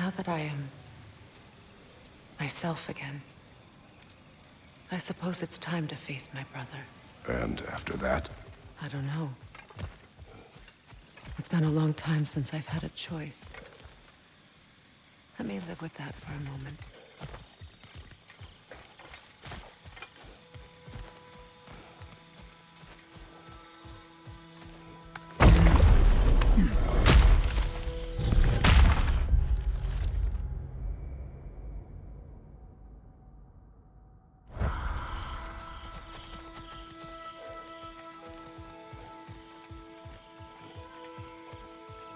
Now that I am myself again, I suppose it's time to face my brother. And after that? I don't know. It's been a long time since I've had a choice. Let me live with that for a moment.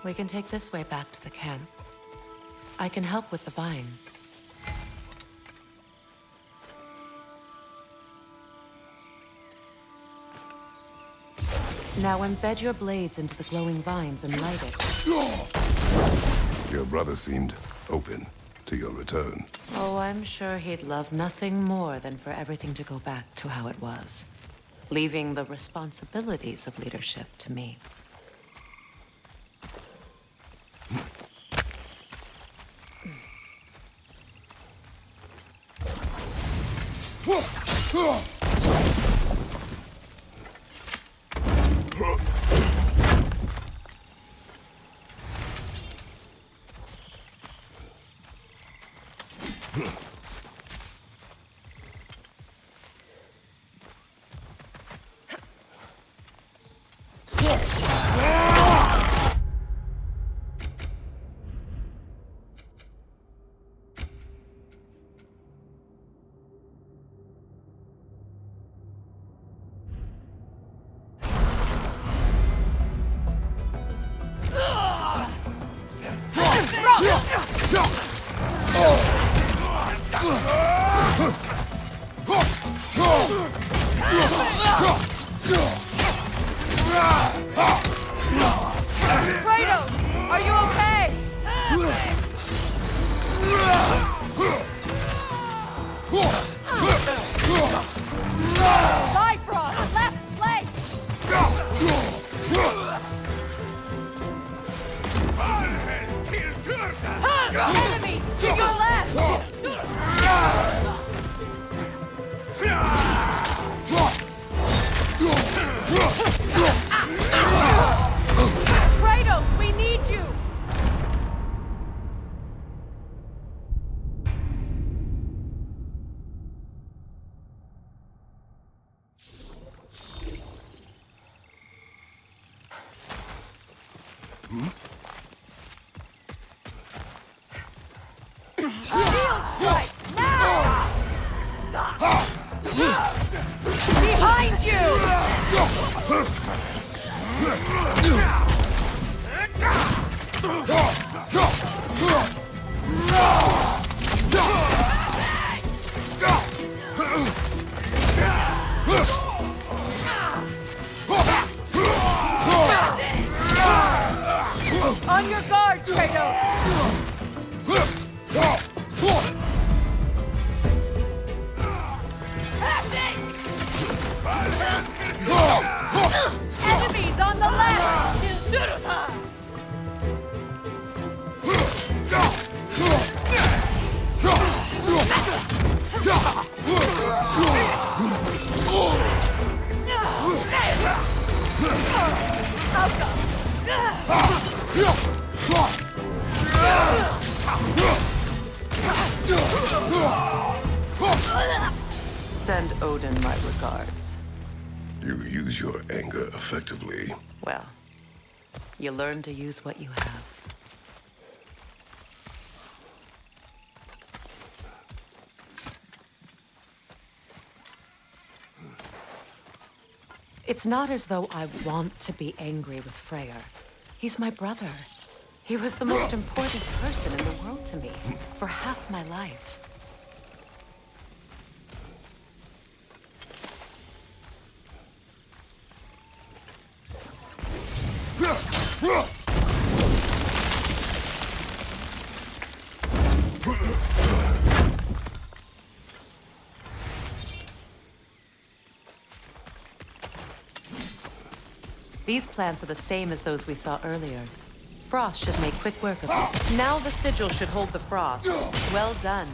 We can take this way back to the camp. I can help with the vines. Now embed your blades into the glowing vines and light it. Your brother seemed open to your return. Oh, I'm sure he'd love nothing more than for everything to go back to how it was, leaving the responsibilities of leadership to me. On your guard, Kratos! Enemies on the left! Send Odin my regards. You use your anger effectively. Well, you learn to use what you have. It's not as though I want to be angry with Freyr. He's my brother. He was the most important person in the world to me for half my life. These plants are the same as those we saw earlier. frost should make quick work of it. Now the sigil should hold the frost. Well done.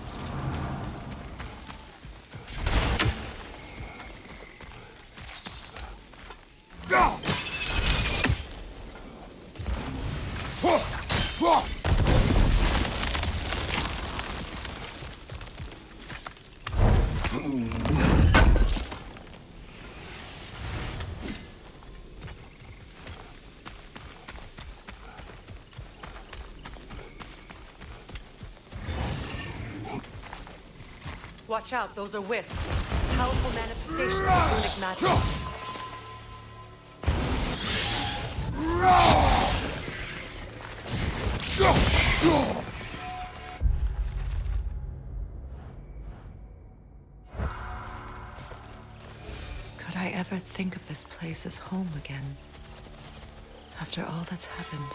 Watch out, those are wisps. Powerful manifestations of runic magic. Could I ever think of this place as home again? After all that's happened.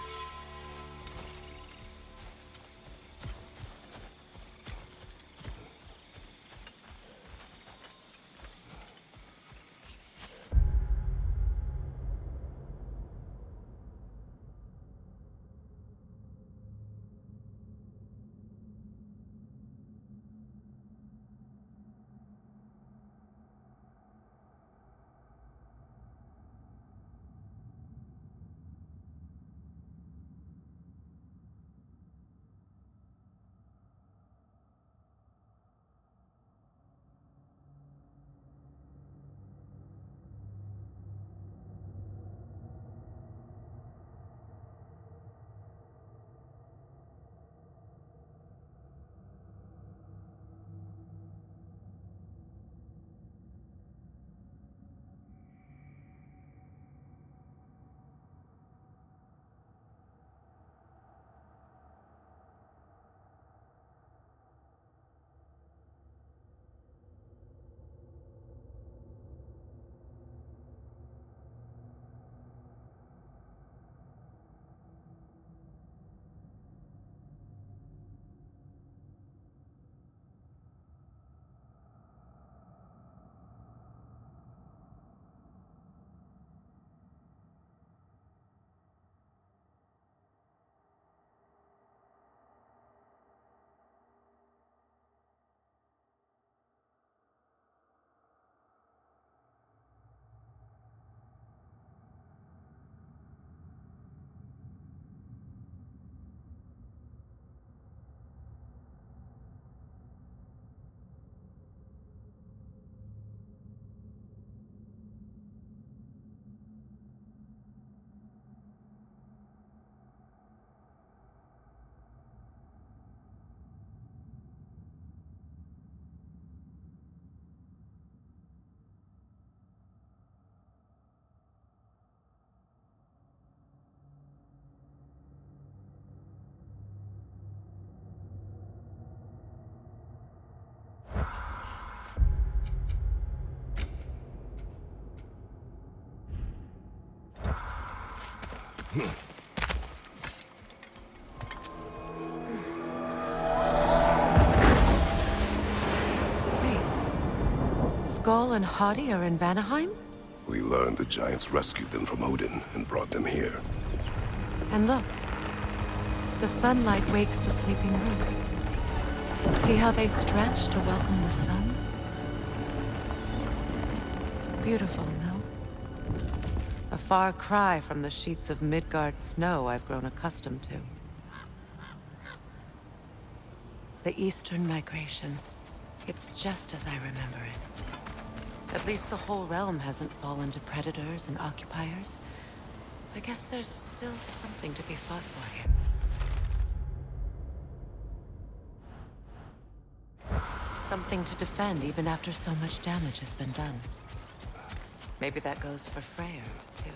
Wait. Skull and Hati are in Vanaheim? We learned the giants rescued them from Odin and brought them here. And look. The sunlight wakes the sleeping roots. See how they stretch to welcome the sun? Beautiful, no? A far cry from the sheets of Midgard snow I've grown accustomed to. The Eastern migration. It's just as I remember it. At least the whole realm hasn't fallen to predators and occupiers. I guess there's still something to be fought for here. Something to defend even after so much damage has been done. Maybe that goes for Freyr, too.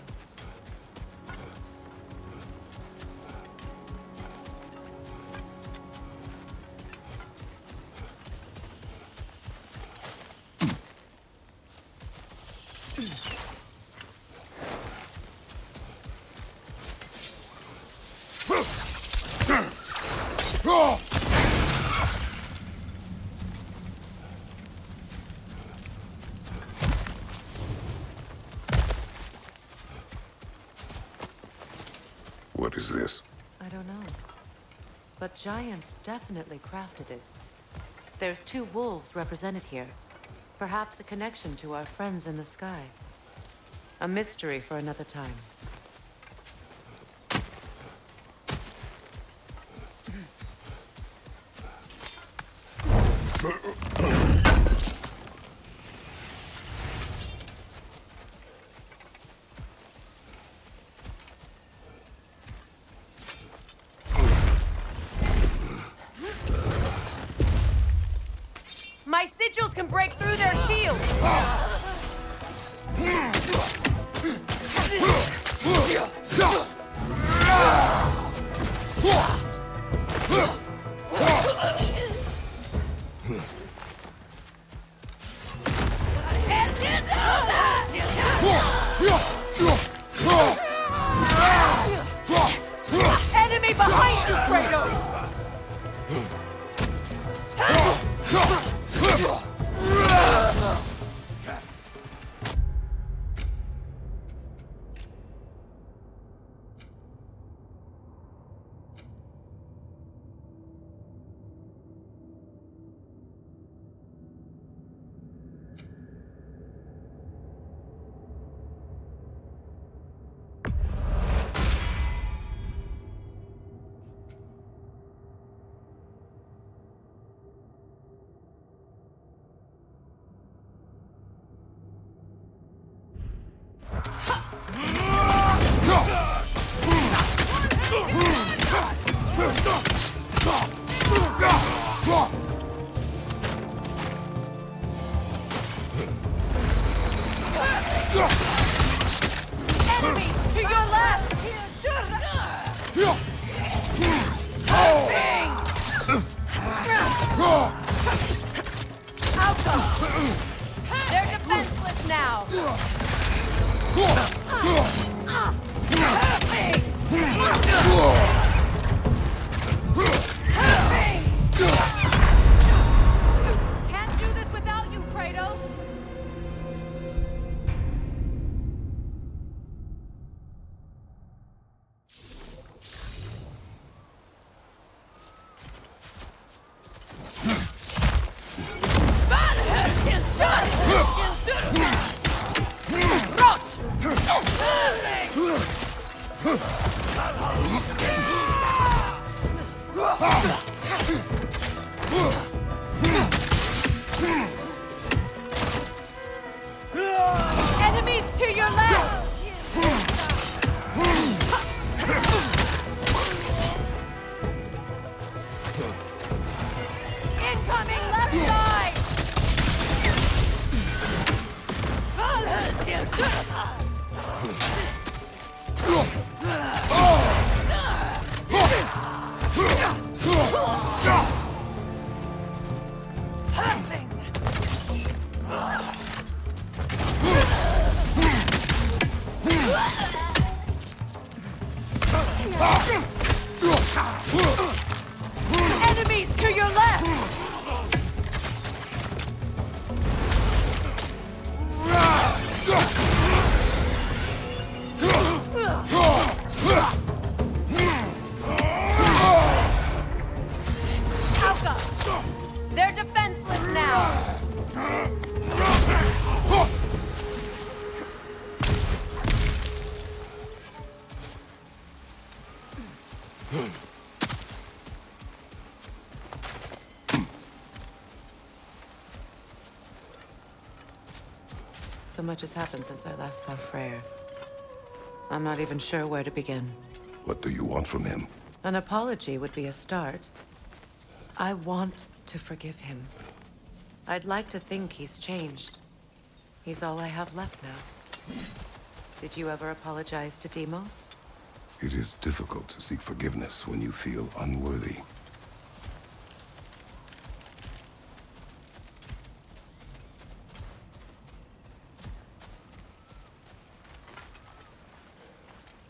What is this? I don't know. But giants definitely crafted it. There's 2 wolves represented here. Perhaps a connection to our friends in the sky. A mystery for another time. My sigils can break through their shields! Enemy behind you, Kratos! Enemy to your left! Outcome! They're defenseless now! Can't do this without you, Kratos! Enemies to your left! Incoming left side! Enemies to your left! Alka! They're defenseless now! So much has happened since I last saw Freyr. I'm not even sure where to begin. What do you want from him? An apology would be a start. I want to forgive him. I'd like to think he's changed. He's all I have left now. Did you ever apologize to Deimos? It is difficult to seek forgiveness when you feel unworthy.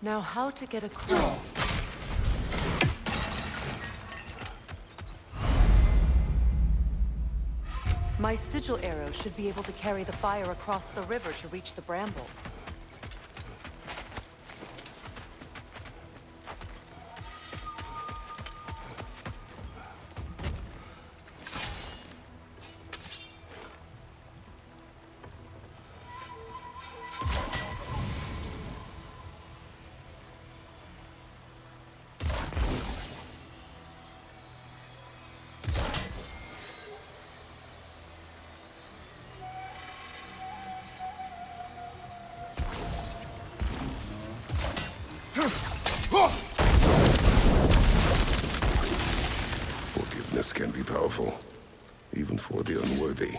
Now, how to get across? My sigil arrow should be able to carry the fire across the river to reach the bramble. weakness can be powerful, even for the unworthy.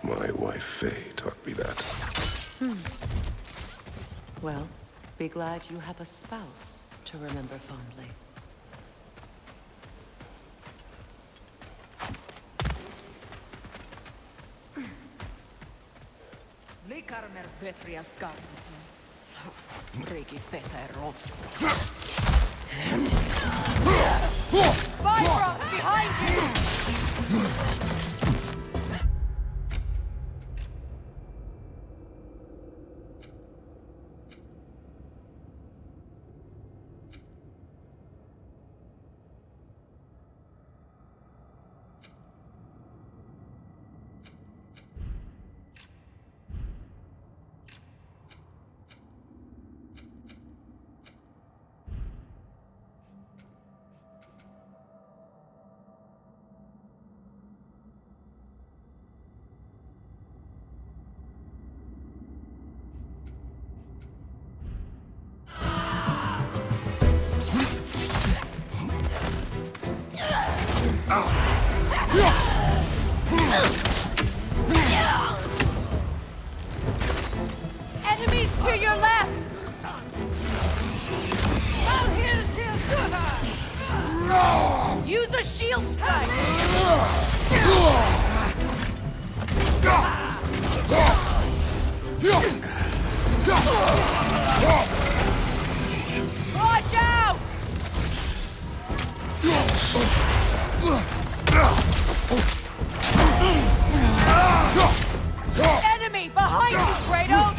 My wife Faye taught me that. Well, be glad you have a spouse to remember fondly. Likarmer vetrias garnison. Regi feta Bifrost behind you! Enemies to your left! Use a shield strike! Watch out! Enemy behind you, Kratos!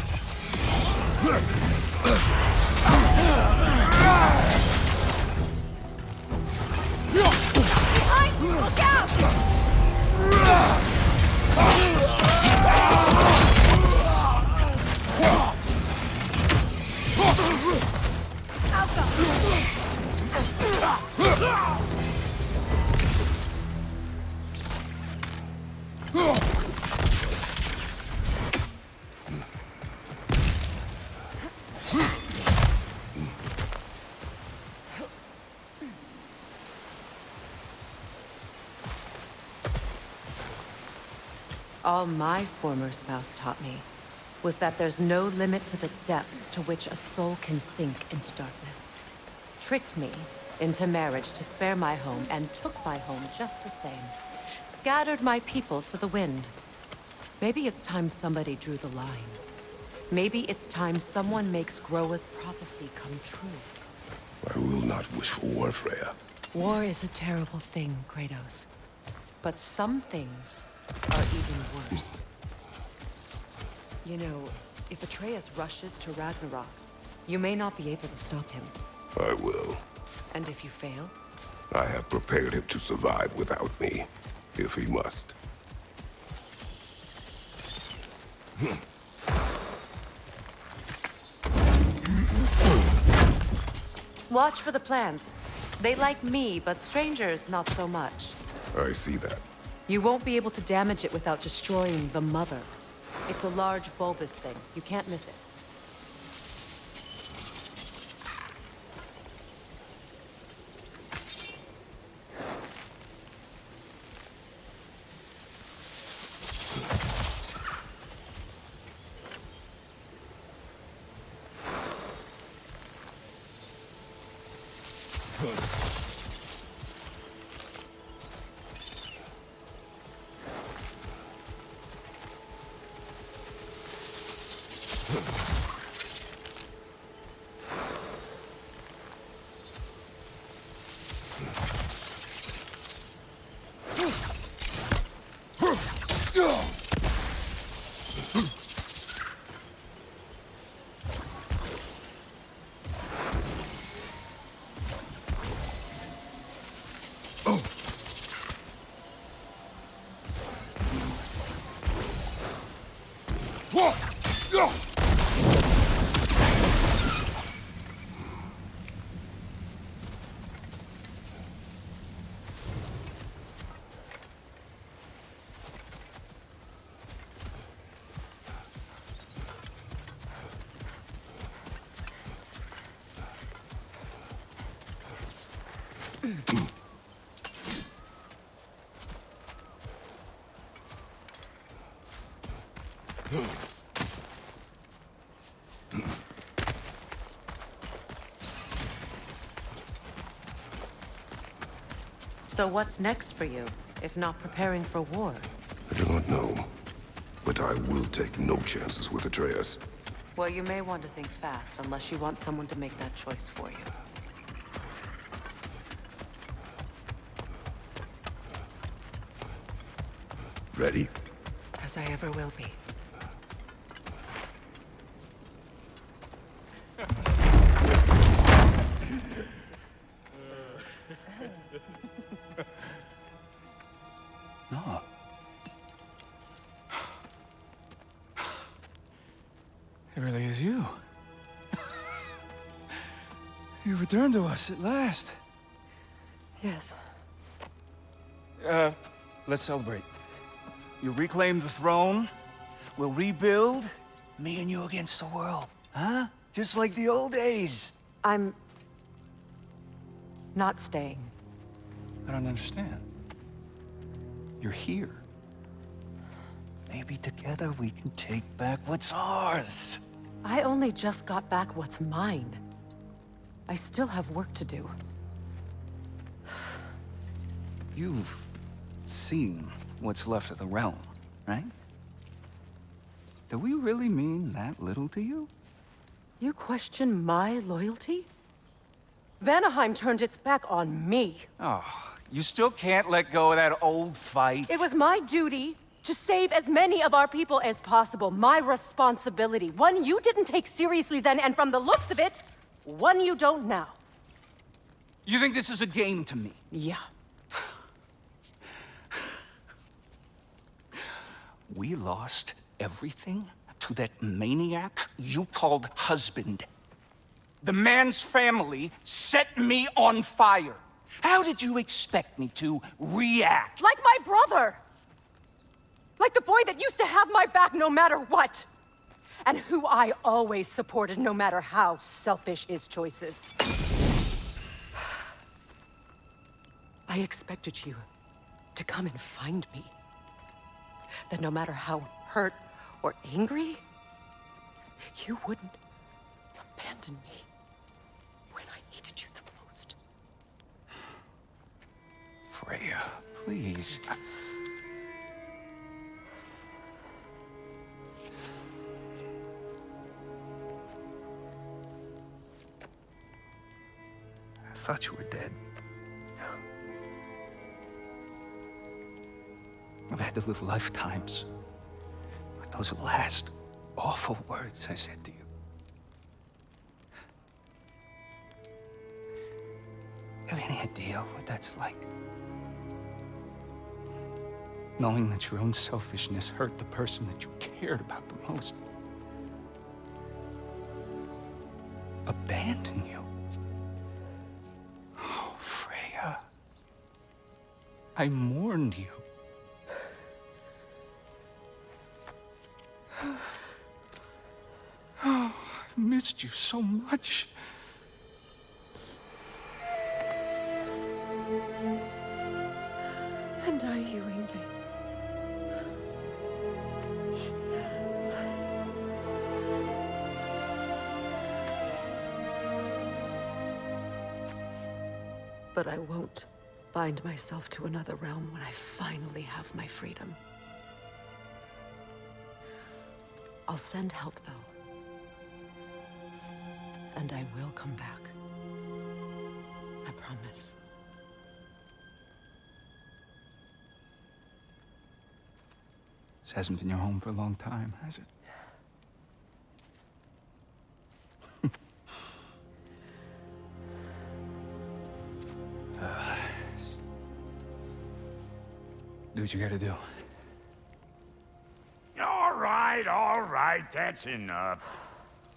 Behind you, look out! All my former spouse taught me was that there's no limit to the depth to which a soul can sink into darkness. Tricked me into marriage to spare my home and took my home just the same. Scattered my people to the wind. Maybe it's time somebody drew the line. Maybe it's time someone makes Groa's prophecy come true. I will not wish for war, Freya. War is a terrible thing, Kratos. But some things are even worse. You know, if Atreus rushes to Ragnarok, you may not be able to stop him. I will. And if you fail? I have prepared him to survive without me, if he must. Watch for the plants. They like me, but strangers not so much. I see that. You won't be able to damage it without destroying the mother. It's a large bulbous thing. You can't miss it. So what's next for you, if not preparing for war? I do not know, but I will take no chances with Atreus. Well, you may want to think fast, unless you want someone to make that choice for you. Ready? As I ever will be. No. It really is you. You returned to us at last. Yes. Let's celebrate. You reclaim the throne. We'll rebuild. Me and you against the world. Huh? Just like the old days. I'm... not staying. I don't understand. You're here. Maybe together we can take back what's ours. I only just got back what's mine. I still have work to do. You've seen what's left of the realm, right? Do we really mean that little to you? You question my loyalty? Vanaheim turned its back on me. Oh, you still can't let go of that old fight? It was my duty to save as many of our people as possible. My responsibility. One you didn't take seriously then, and from the looks of it, one you don't now. You think this is a game to me? Yeah. We lost everything to that maniac you called husband. The man's family set me on fire. How did you expect me to react? Like my brother! Like the boy that used to have my back no matter what! And who I always supported no matter how selfish his choices. I expected you to come and find me. That no matter how hurt or angry, you wouldn't abandon me when I needed you the most. Freya, please. I thought you were dead. I've had to live lifetimes with those last awful words I said to you. Have any idea what that's like? Knowing that your own selfishness hurt the person that you cared about the most. Abandon you. Oh, Freya. I mourned you. Oh, I've missed you so much. And I you, Yngvi. But I won't bind myself to another realm when I finally have my freedom. I'll send help, though. And I will come back. I promise. This hasn't been your home for a long time, has it? Do what you gotta do. All right, that's enough.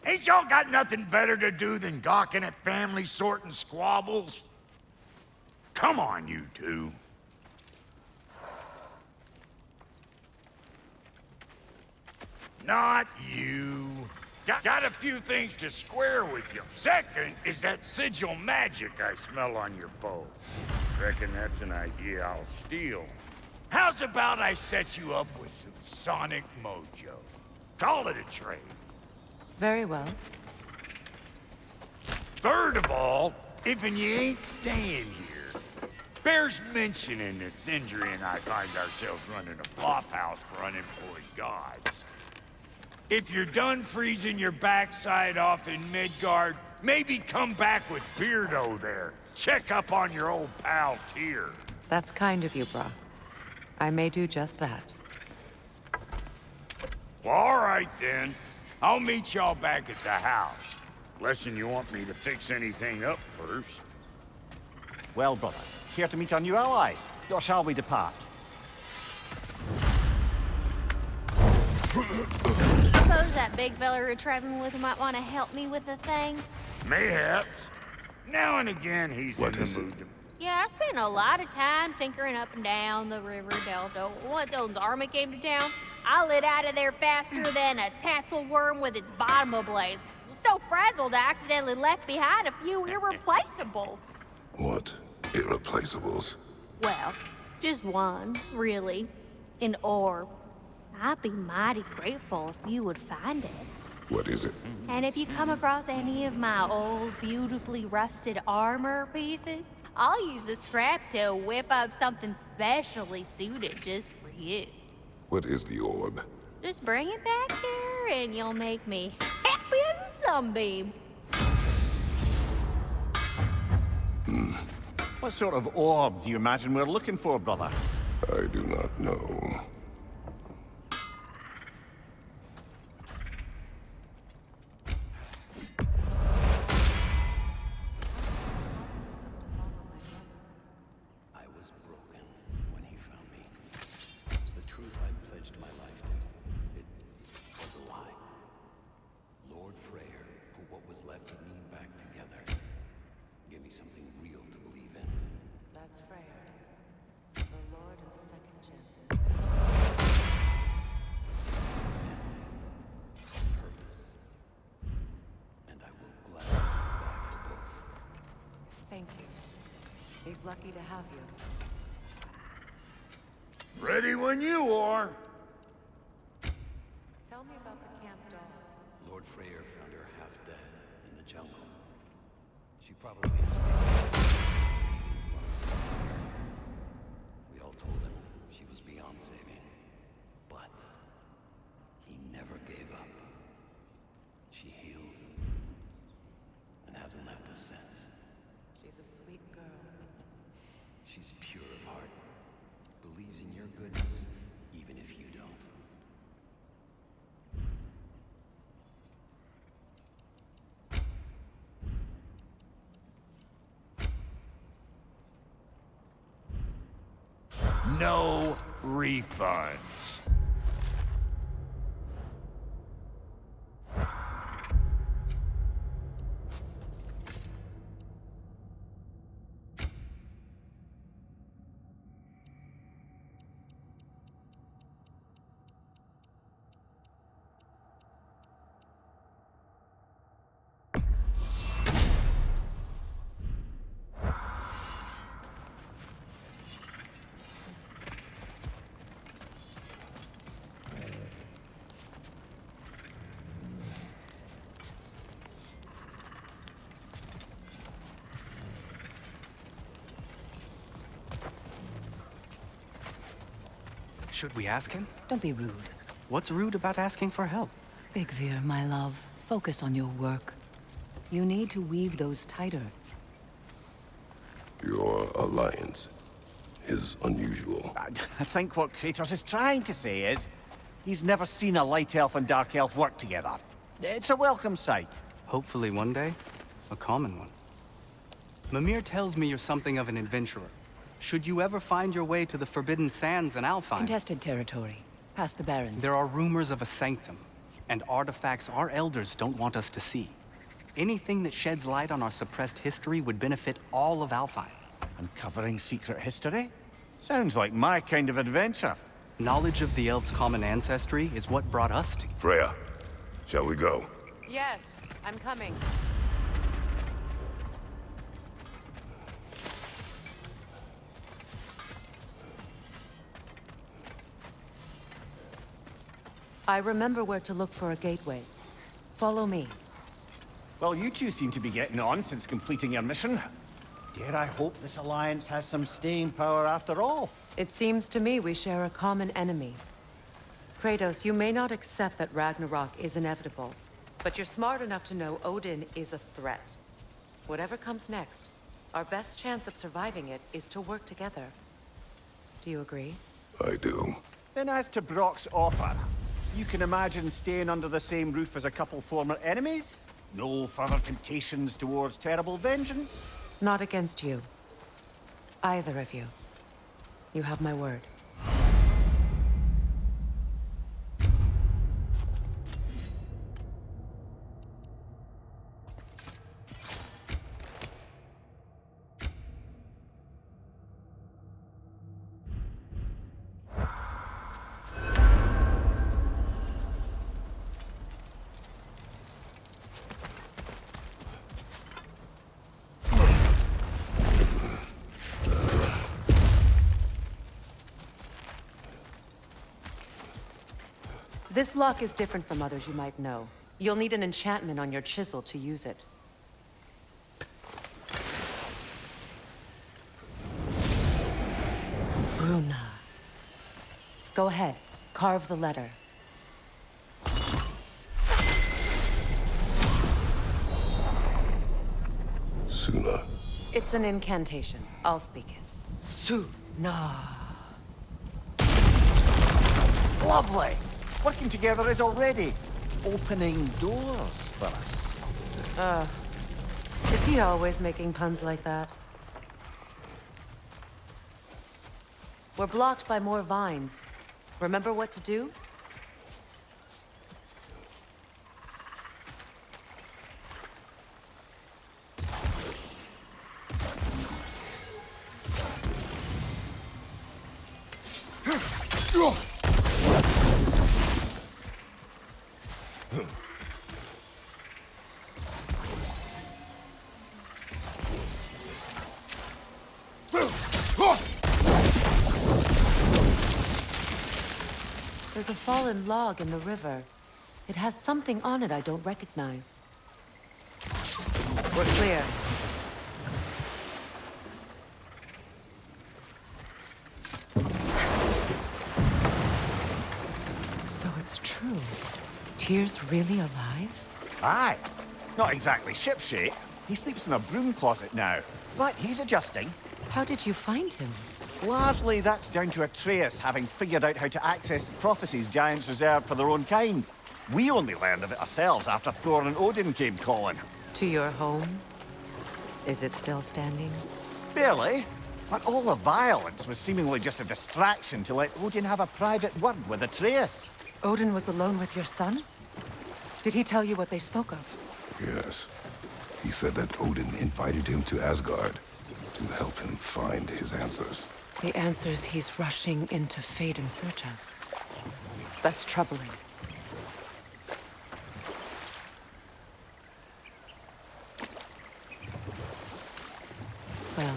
Ain't y'all got nothing better to do than gawking at family sorting squabbles? Come on, you two. Not you. Got a few things to square with you. Second is that sigil magic I smell on your bow. Reckon that's an idea I'll steal. How's about I set you up with some sonic mojo? Call it a trade. Very well. Third of all, if you ain't staying here, bears mentioning that Sindri and I find ourselves running a flop house for unemployed gods. If you're done freezing your backside off in Midgard, maybe come back with Beardo there. Check up on your old pal Tyr. That's kind of you, brah. I may do just that. Well, all right then. I'll meet y'all back at the house. Unless you want me to fix anything up first. Well, brother, here to meet our new allies, or shall we depart? Suppose that big fella you're traveling with might want to help me with a thing? Mayhaps. Now and again, he's What in is the it? mood to... Yeah, I spent a lot of time tinkering up and down the river delta. Once Odin's army came to town, I lit out of there faster than a tassel worm with its bottom ablaze. So frazzled, I accidentally left behind a few irreplaceables. What irreplaceables? Well, just one, really. An orb. I'd be mighty grateful if you would find it. What is it? And if you come across any of my old, beautifully rusted armor pieces, I'll use the scrap to whip up something specially suited just for you. What is the orb? Just bring it back here and you'll make me happy as a sunbeam. What sort of orb do you imagine we're looking for, brother? I do not know. I was broken when he found me. The truth I pledged my life to, it was a lie. Lord Freyr put what was left of me back together. Give me something real to believe in. That's Freyr, the Lord of Second Chances. Purpose. And I will gladly die for both. Thank you. He's lucky to have you. Ready when you are. Tell me about the camp dog. Lord Freyr found her half dead in the jungle. She probably escaped. We all told him she was beyond saving. But he never gave up. She healed and hasn't left us since. She's a sweet girl. She's pure of heart. Believes in your goodness, even if you don't. No refunds. Should we ask him? Don't be rude. What's rude about asking for help? Big Veer, my love, focus on your work. You need to weave those tighter. Your alliance is unusual. I think what Kratos is trying to say is, he's never seen a light elf and dark elf work together. It's a welcome sight. Hopefully one day, a common one. Mimir tells me you're something of an adventurer. Should you ever find your way to the Forbidden Sands in Alfheim... Contested territory. Past the Barrens. There are rumors of a sanctum, and artifacts our elders don't want us to see. Anything that sheds light on our suppressed history would benefit all of Alfheim. Uncovering secret history? Sounds like my kind of adventure. Knowledge of the elves' common ancestry is what brought us to... Freya, shall we go? Yes, I'm coming. I remember where to look for a gateway. Follow me. Well, you two seem to be getting on since completing your mission. Dare I hope this alliance has some staying power after all? It seems to me we share a common enemy. Kratos, you may not accept that Ragnarok is inevitable, but you're smart enough to know Odin is a threat. Whatever comes next, our best chance of surviving it is to work together. Do you agree? I do. Then as to Brock's offer, you can imagine staying under the same roof as a couple former enemies? No further temptations towards terrible vengeance? Not against you. Either of you. You have my word. This lock is different from others you might know. You'll need an enchantment on your chisel to use it. Bruna. Go ahead. Carve the letter. Suna. It's an incantation. I'll speak it. Suna. Lovely! Working together is already opening doors for us. Is he always making puns like that? We're blocked by more vines. Remember what to do? There's a fallen log in the river. It has something on it I don't recognize. We're clear. So it's true. Tyr's really alive? Aye. Not exactly shipshape. He sleeps in a broom closet now. But he's adjusting. How did you find him? Largely, that's down to Atreus having figured out how to access the prophecies giants reserved for their own kind. We only learned of it ourselves after Thor and Odin came calling. To your home? Is it still standing? Barely. But all the violence was seemingly just a distraction to let Odin have a private word with Atreus. Odin was alone with your son? Did he tell you what they spoke of? Yes. He said that Odin invited him to Asgard to help him find his answers. The answers he's rushing into fate in search of. That's troubling. Well,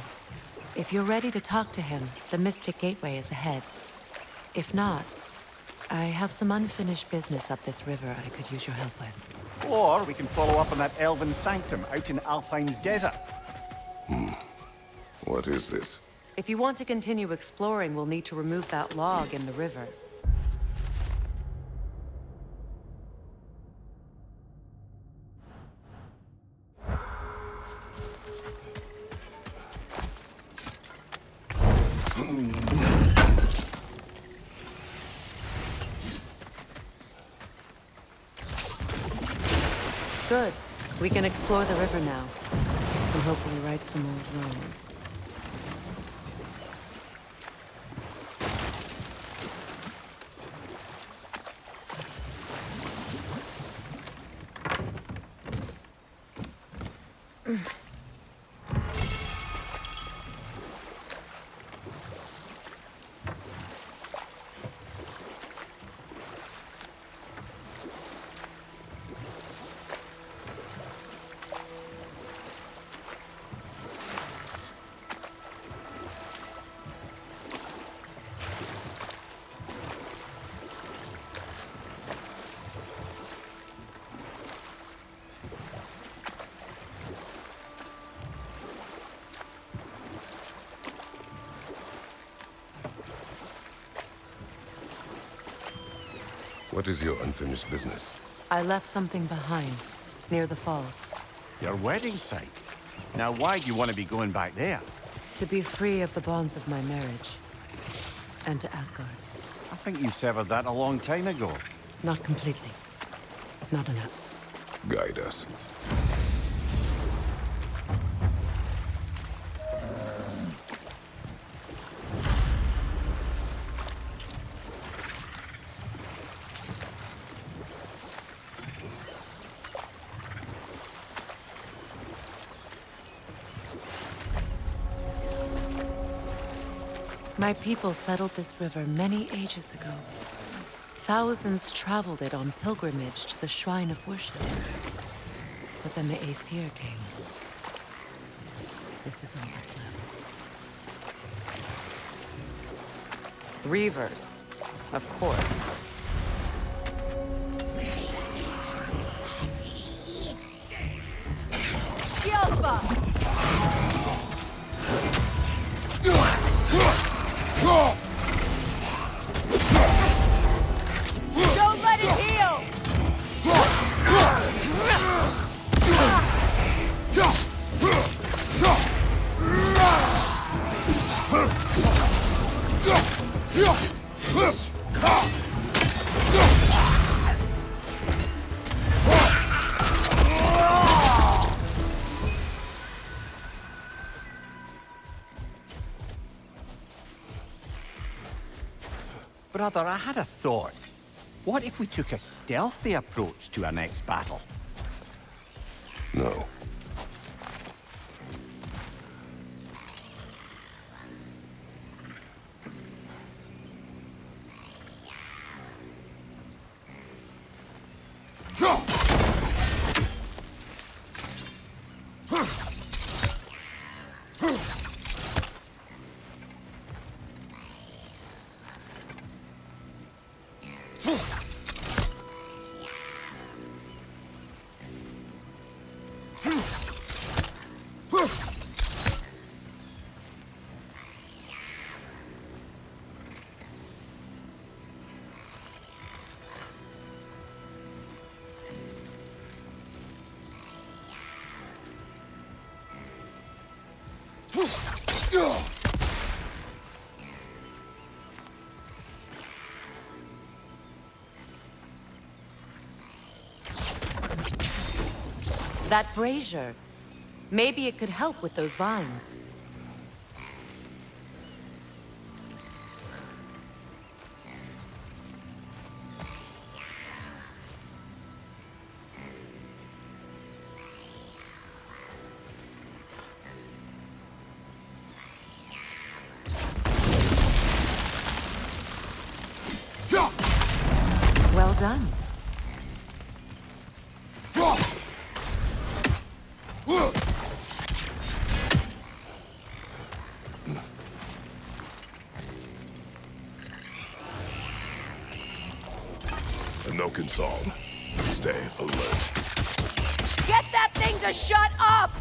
if you're ready to talk to him, the Mystic Gateway is ahead. If not, I have some unfinished business up this river I could use your help with. Or we can follow up on that elven sanctum out in Alfheim's desert. What is this? If you want to continue exploring, we'll need to remove that log in the river. Good. We can explore the river now. And hopefully right some old roads. What is your unfinished business? I left something behind, near the falls. Your wedding site? Now, why do you want to be going back there? To be free of the bonds of my marriage. And to Asgard. I think you severed that a long time ago. Not completely. Not enough. Guide us. My people settled this river many ages ago. Thousands traveled it on pilgrimage to the shrine of worship. But then the Aesir came. This is all that's left. Reavers, of course. Don't let it heal! Brother, I had a thought. What if we took a stealthy approach to our next battle? No. That brazier. Maybe it could help with those vines. Well done. No console. Stay alert. Get that thing to shut up!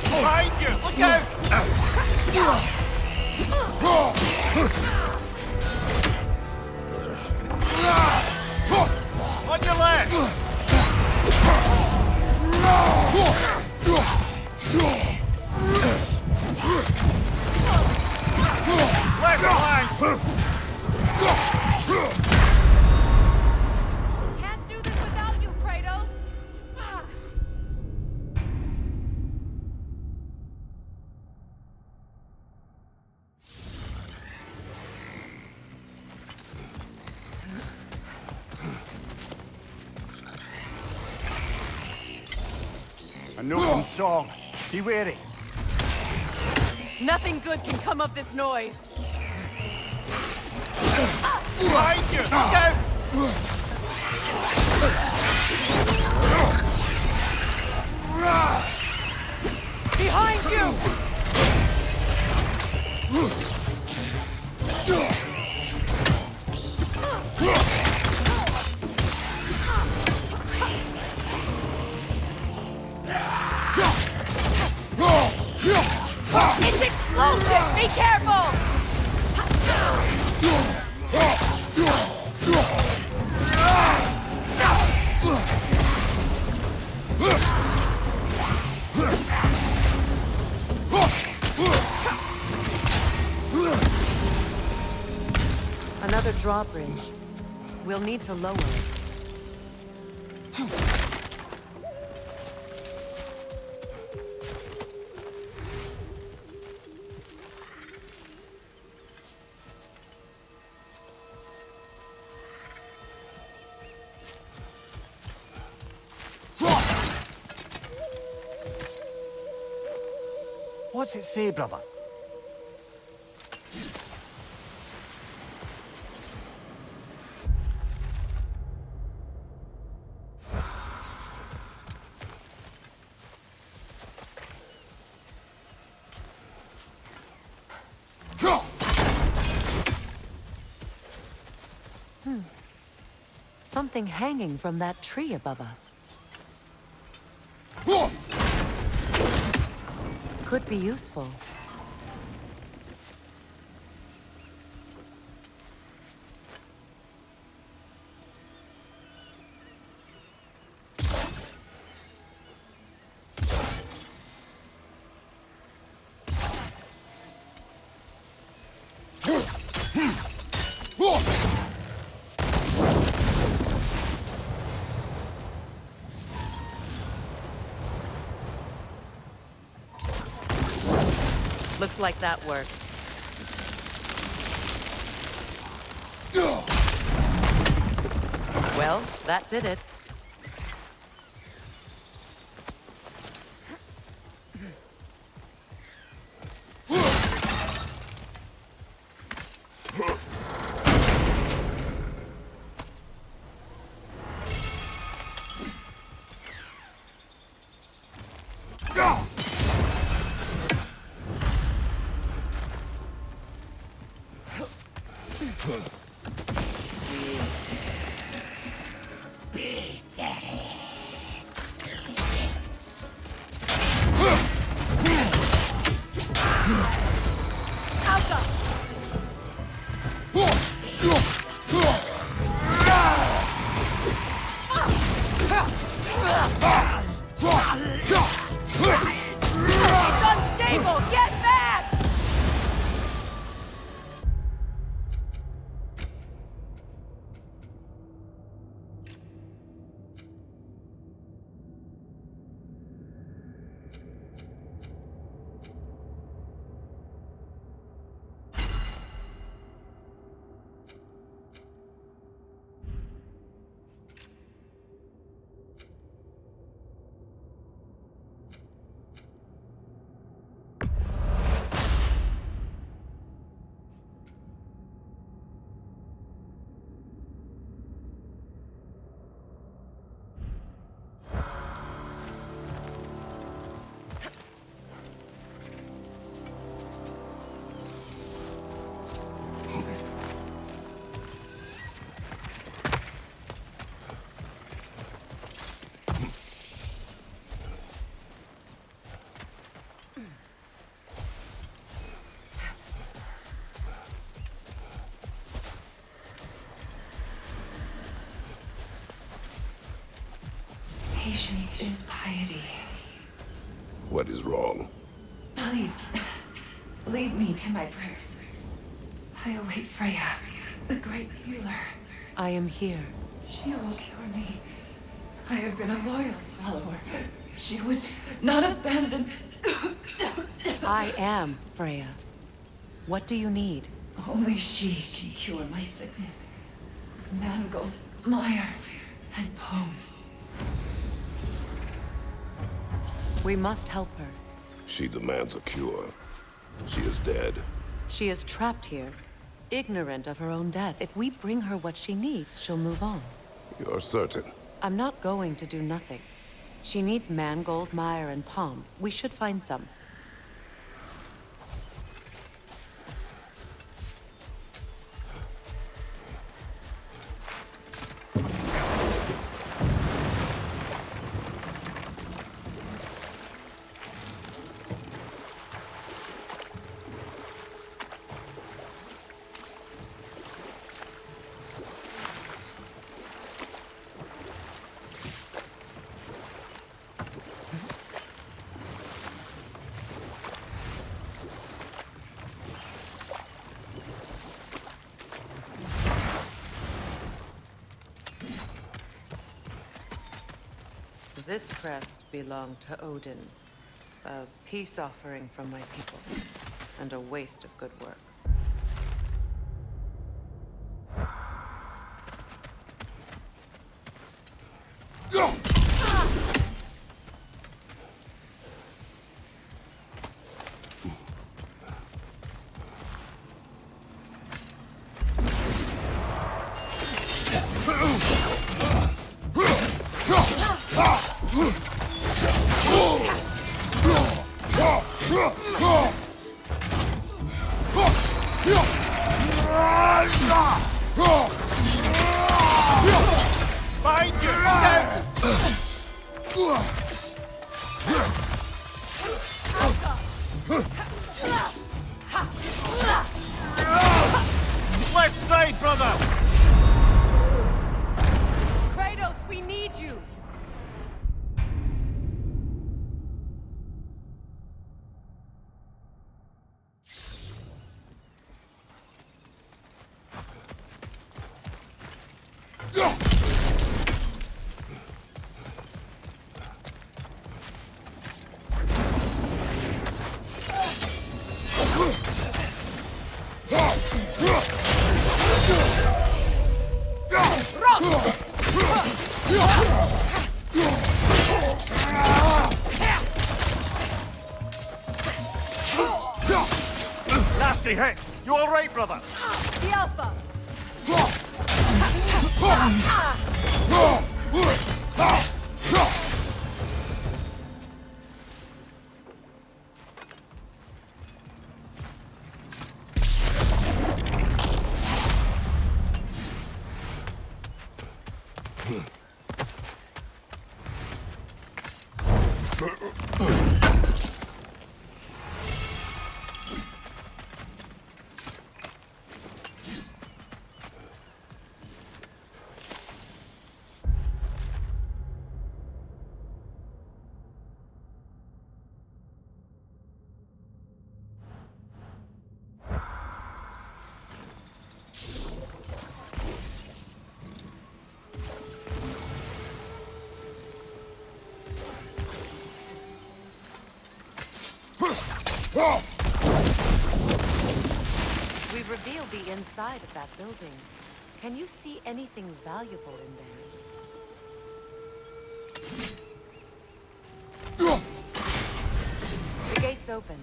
Behind you! Look out! On your left! Left flank! Can't do this without you, Kratos! A Nolan song. Be wary. Nothing good can come of this noise. Behind you! Look out! Behind you! Be careful! Another drawbridge. We'll need to lower it. What's it say, brother? Something hanging from that tree above us. Could be useful. Looks like that worked. Well, that did it. Patience is piety. What is wrong? Please, leave me to my prayers. I await Freya, the great healer. I am here. She will cure me. I have been a loyal follower. She would not abandon... I am Freya. What do you need? Only she can cure my sickness. With mangold, mire, and poem. We must help her. She demands a cure. She is dead. She is trapped here, ignorant of her own death. If we bring her what she needs, she'll move on. You're certain? I'm not going to do nothing. She needs mangold, mire, and palm. We should find some. This crest belonged to Odin. A peace offering from my people. And a waste of good work. Behind you! Left side, brother! Kratos, we need you! Nasty hit! You alright, brother? The Alpha! We revealed the inside of that building. Can you see anything valuable in there? The gate's open.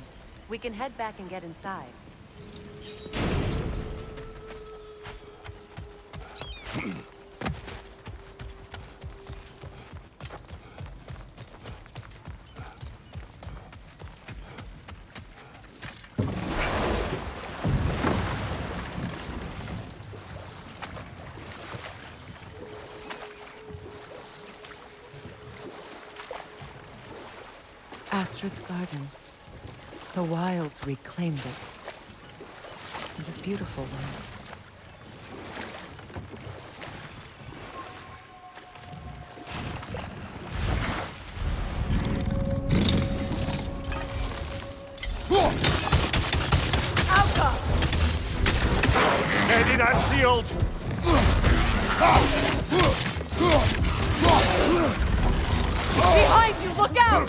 We can head back and get inside. Astrid's garden. The wilds reclaimed it. It was beautiful once. Ready that shield! Behind you, look out!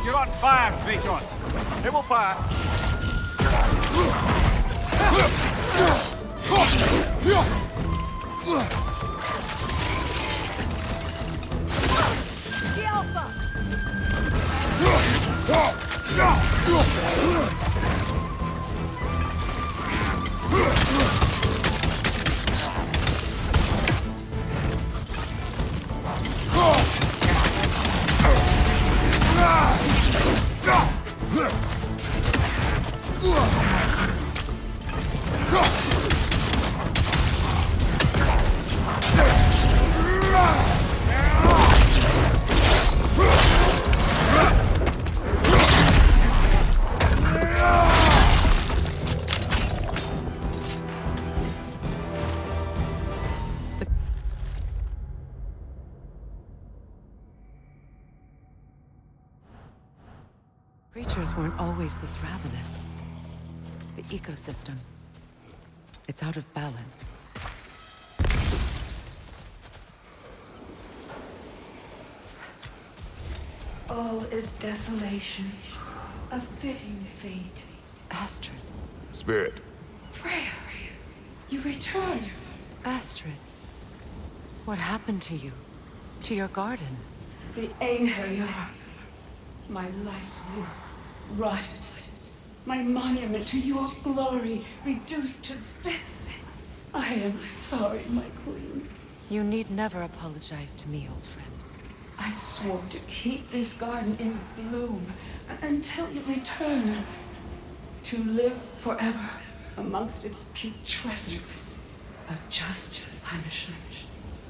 You're on fire, Kratos! It will pass! The Alpha! Creatures weren't always this ravenous. The ecosystem. It's out of balance. All is desolation. A fitting fate. Astrid. Spirit. Freya, you return. Astrid. What happened to you? To your garden? The Einherjar. My life's work rotted. My monument to your glory reduced to this. I am sorry, my queen. You need never apologize to me, old friend. I swore to keep this garden in bloom until you return. To live forever amongst its putrescence. A just punishment.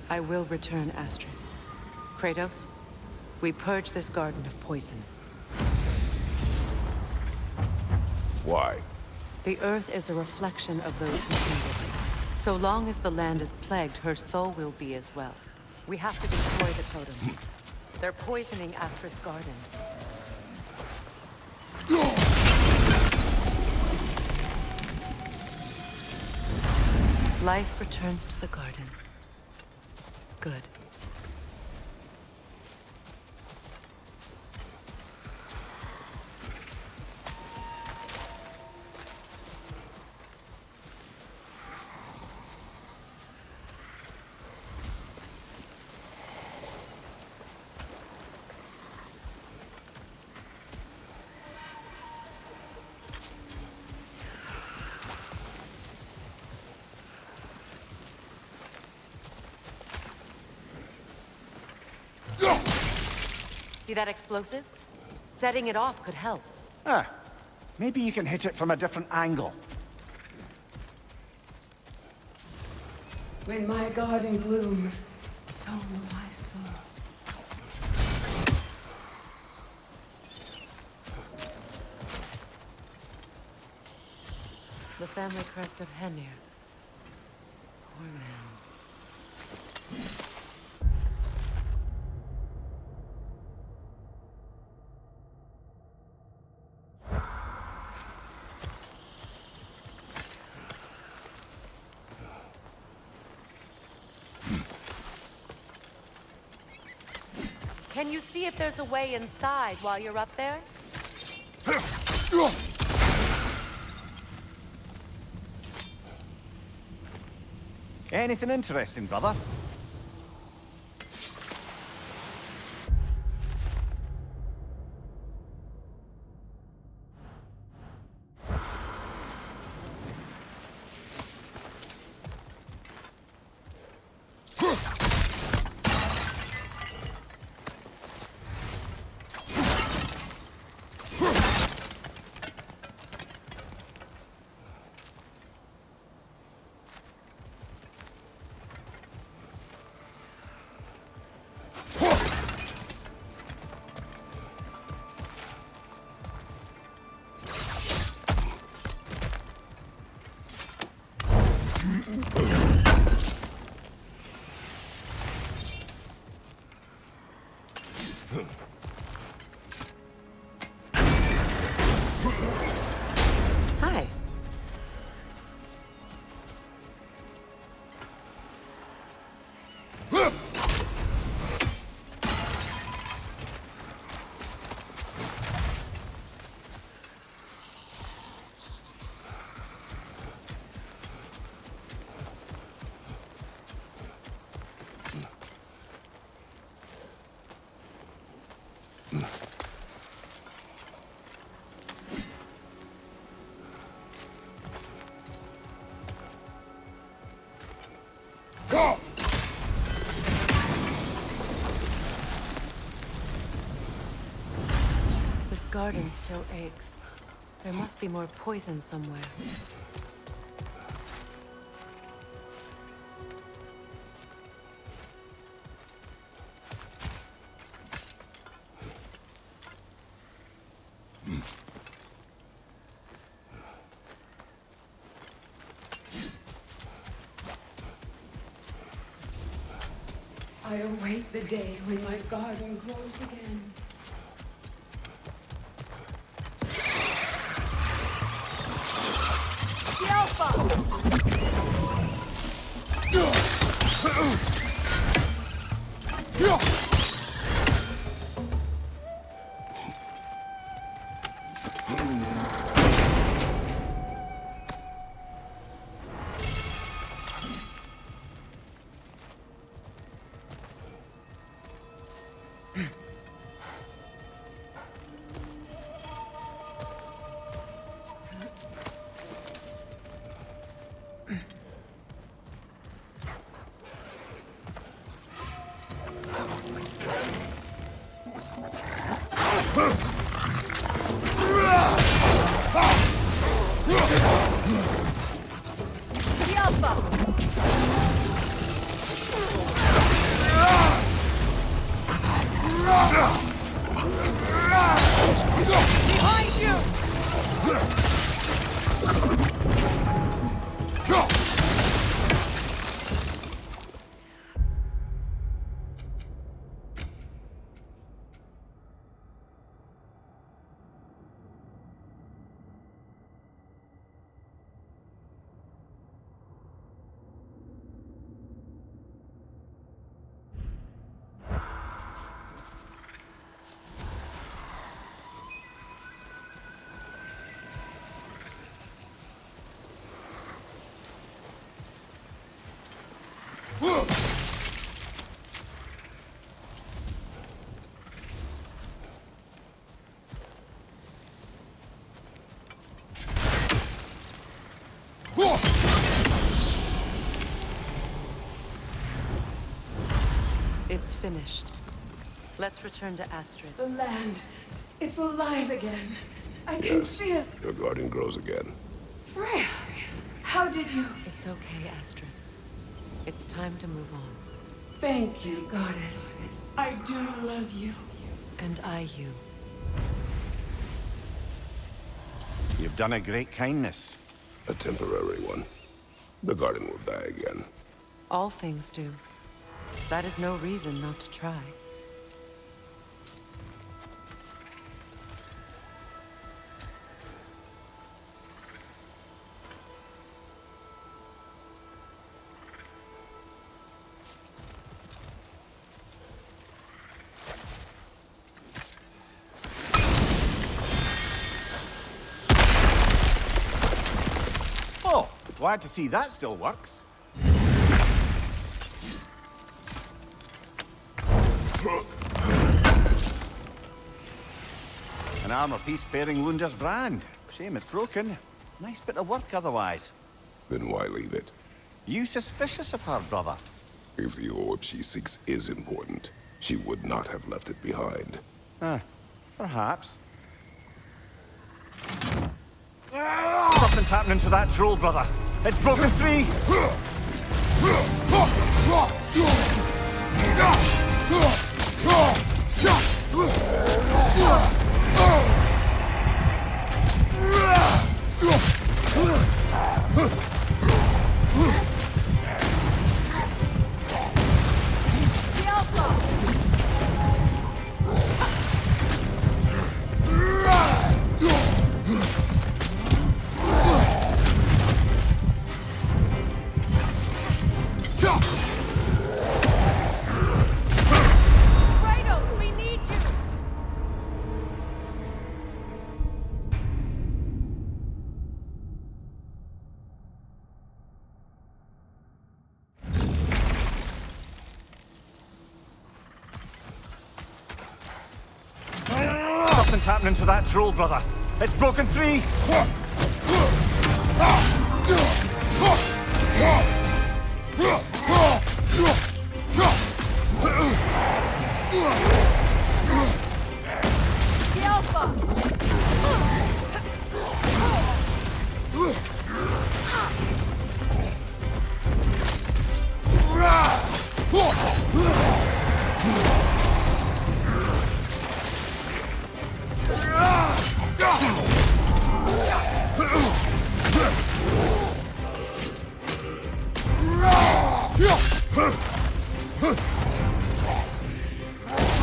I will return, Astrid. Kratos, we purge this garden of poison. Why? The earth is a reflection of those who tend it. So long as the land is plagued, her soul will be as well. We have to destroy the totems. They're poisoning Astrid's garden. Life returns to the garden. Good. See that explosive? Setting it off could help. Ah, maybe you can hit it from a different angle. When my garden blooms, so will my soul. The family crest of Henir. Poor man. Can you see if there's a way inside while you're up there? Anything interesting, brother? Hi. This garden still aches. There must be more poison somewhere. I await the day when my garden grows again. Behind you! It's finished. Let's return to Astrid. The land. It's alive again. I can Yes, feel. your garden grows again. Freya, how did you? It's okay, Astrid. It's time to move on. Thank you, goddess. I do love you. And I you. You've done a great kindness. A temporary one. The garden will die again. All things do. That is no reason not to try. Oh, glad to see that still works. An armor piece bearing Lunda's brand. Shame it's broken. Nice bit of work otherwise. Then why leave it? You suspicious of her, brother? If the orb she seeks is important, she would not have left it behind. Perhaps. Something's happening to that troll, brother. It's broken free! Kratos, we need you! Something's happening to that troll, brother. It's broken free! The Alpha!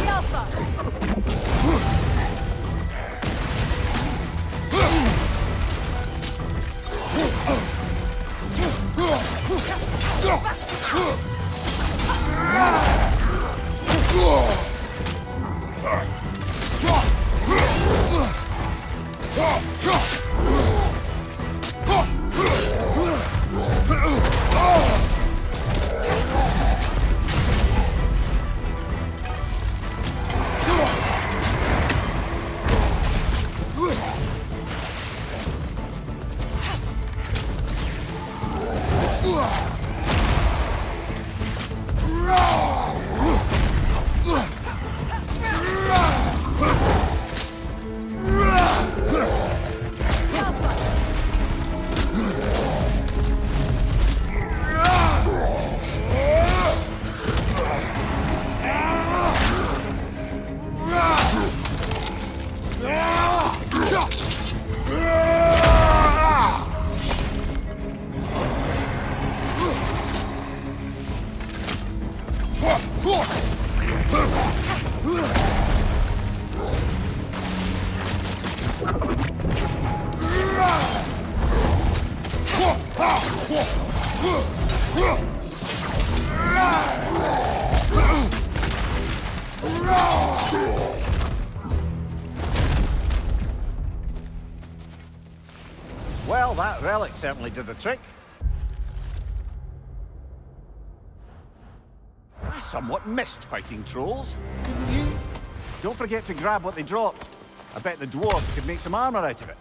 The Alpha! Well, that relic certainly did the trick. I somewhat missed fighting trolls. Didn't you? Don't forget to grab what they drop. I bet the dwarves could make some armor out of it.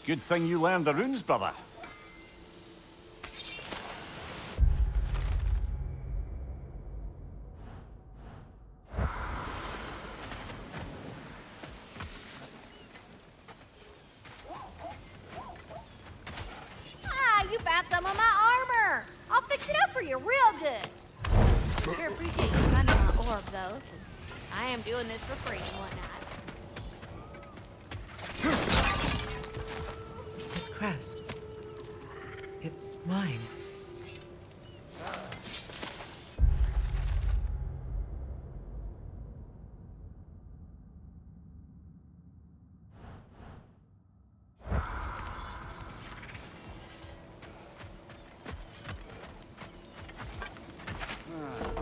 Good thing you learned the runes, brother. Ah, you found some of my armor. I'll fix it up for you real good. Sure appreciate you finding my orb, though, since I am doing this for free and whatnot. This crest. It's mine.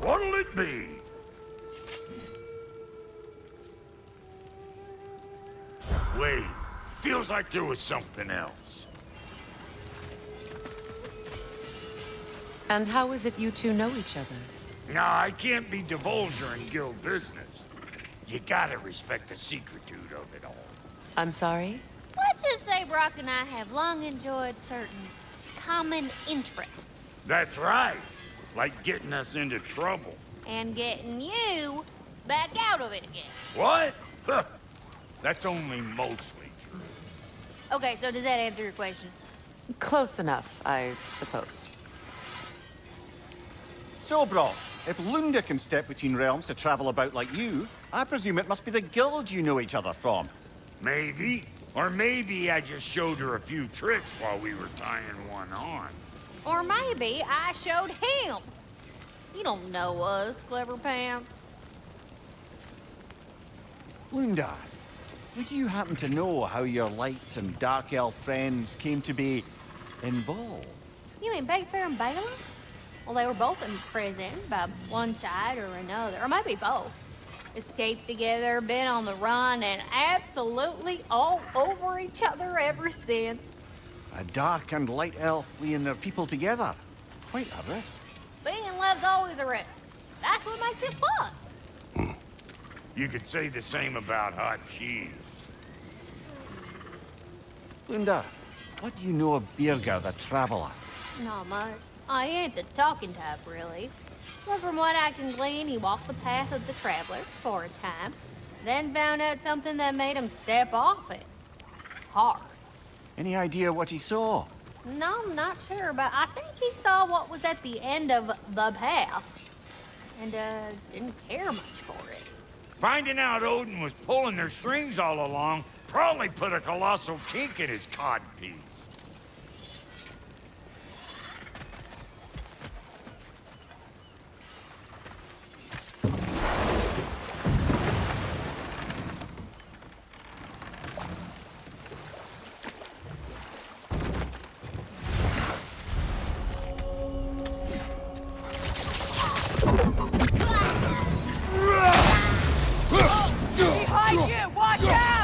What'll it be? Wait, feels like there was something else. And how is it you two know each other? Nah, I can't be divulger in guild business. You gotta respect the secretude of it all. I'm sorry? Let's just say Brock and I have long enjoyed certain common interests. That's right. Like getting us into trouble. And getting you back out of it again. What? Huh. That's only mostly true. Okay, so does that answer your question? Close enough, I suppose. So, Brock, if Lunda can step between realms to travel about like you, I presume it must be the guild you know each other from. Maybe. Or maybe I just showed her a few tricks while we were tying one on. Or maybe I showed him. You don't know us, Clever Pants. Lunda, would you happen to know how your light and dark elf friends came to be involved? You mean Bayfair and Baylor? Well, they were both imprisoned by one side or another, or maybe both. Escaped together, been on the run, and absolutely all over each other ever since. A dark and light elf fleeing their people together. Quite a risk. Being in love's always a risk. That's what makes it fun. You could say the same about hot cheese. Lunda, what do you know of Birger the Traveler? Not much. I ain't the talking type, really. But from what I can glean, he walked the path of the traveler for a time, then found out something that made him step off it. Hard. Any idea what he saw? No, I'm not sure, but I think he saw what was at the end of the path. And, didn't care much for it. Finding out Odin was pulling their strings all along probably put a colossal kink in his codpiece. Behind you! Watch out!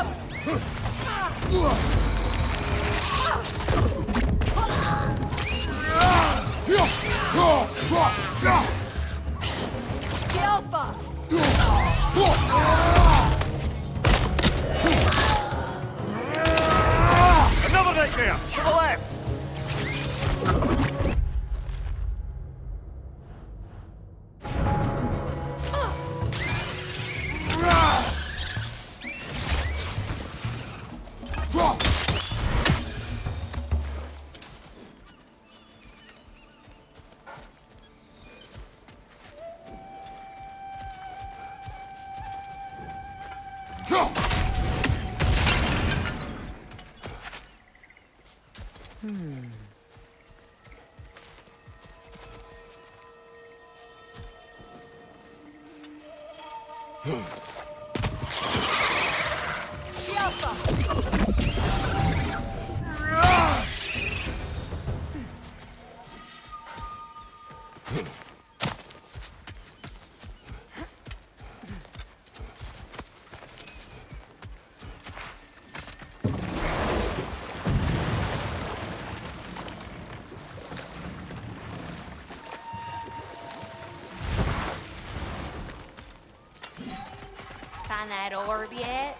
Find that orb yet?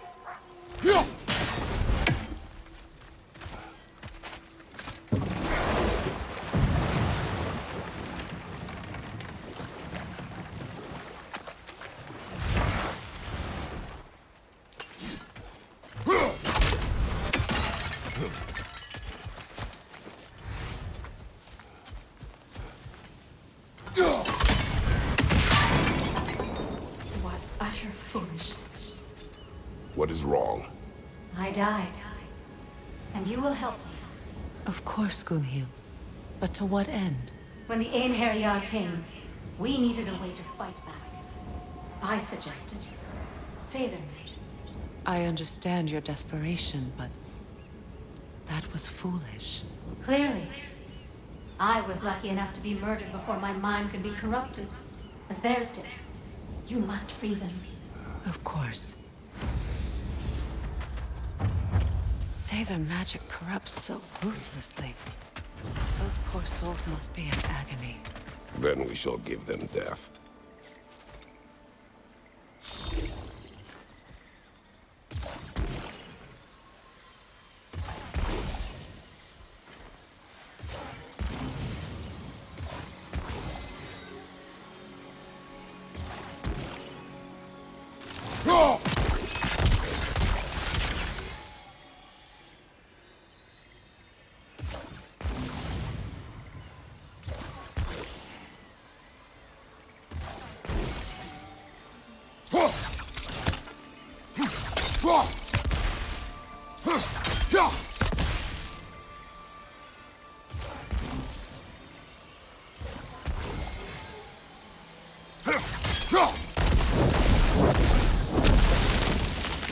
What utter foolishness. What is wrong? I died. And you will help me. Of course, Gunhild. But to what end? When the Einherjar came, we needed a way to fight back. I suggested Sather magic. I understand your desperation, but that was foolish. Clearly. I was lucky enough to be murdered before my mind could be corrupted, as theirs did. You must free them. Of course. Say their magic corrupts so ruthlessly. Those poor souls must be in agony. Then we shall give them death.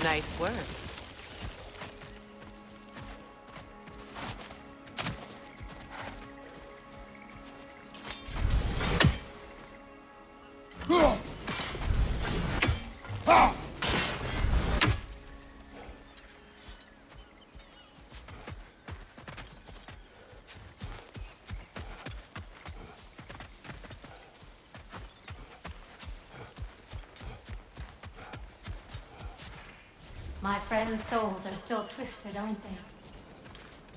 Nice work. My friends' souls are still twisted, aren't they?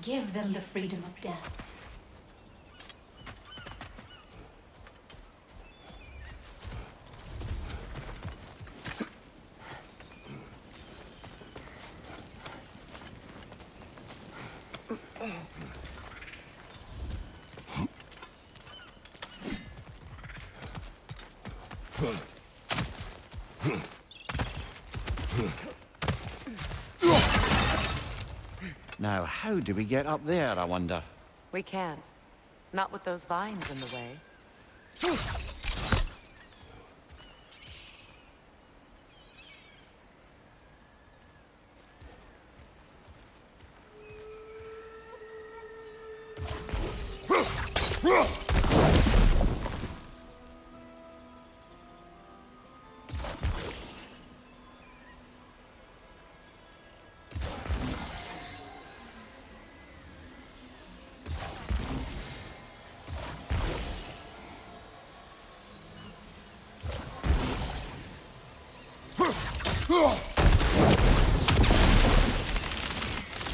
Give them the freedom of death. Now, how do we get up there, I wonder? We can't. Not with those vines in the way.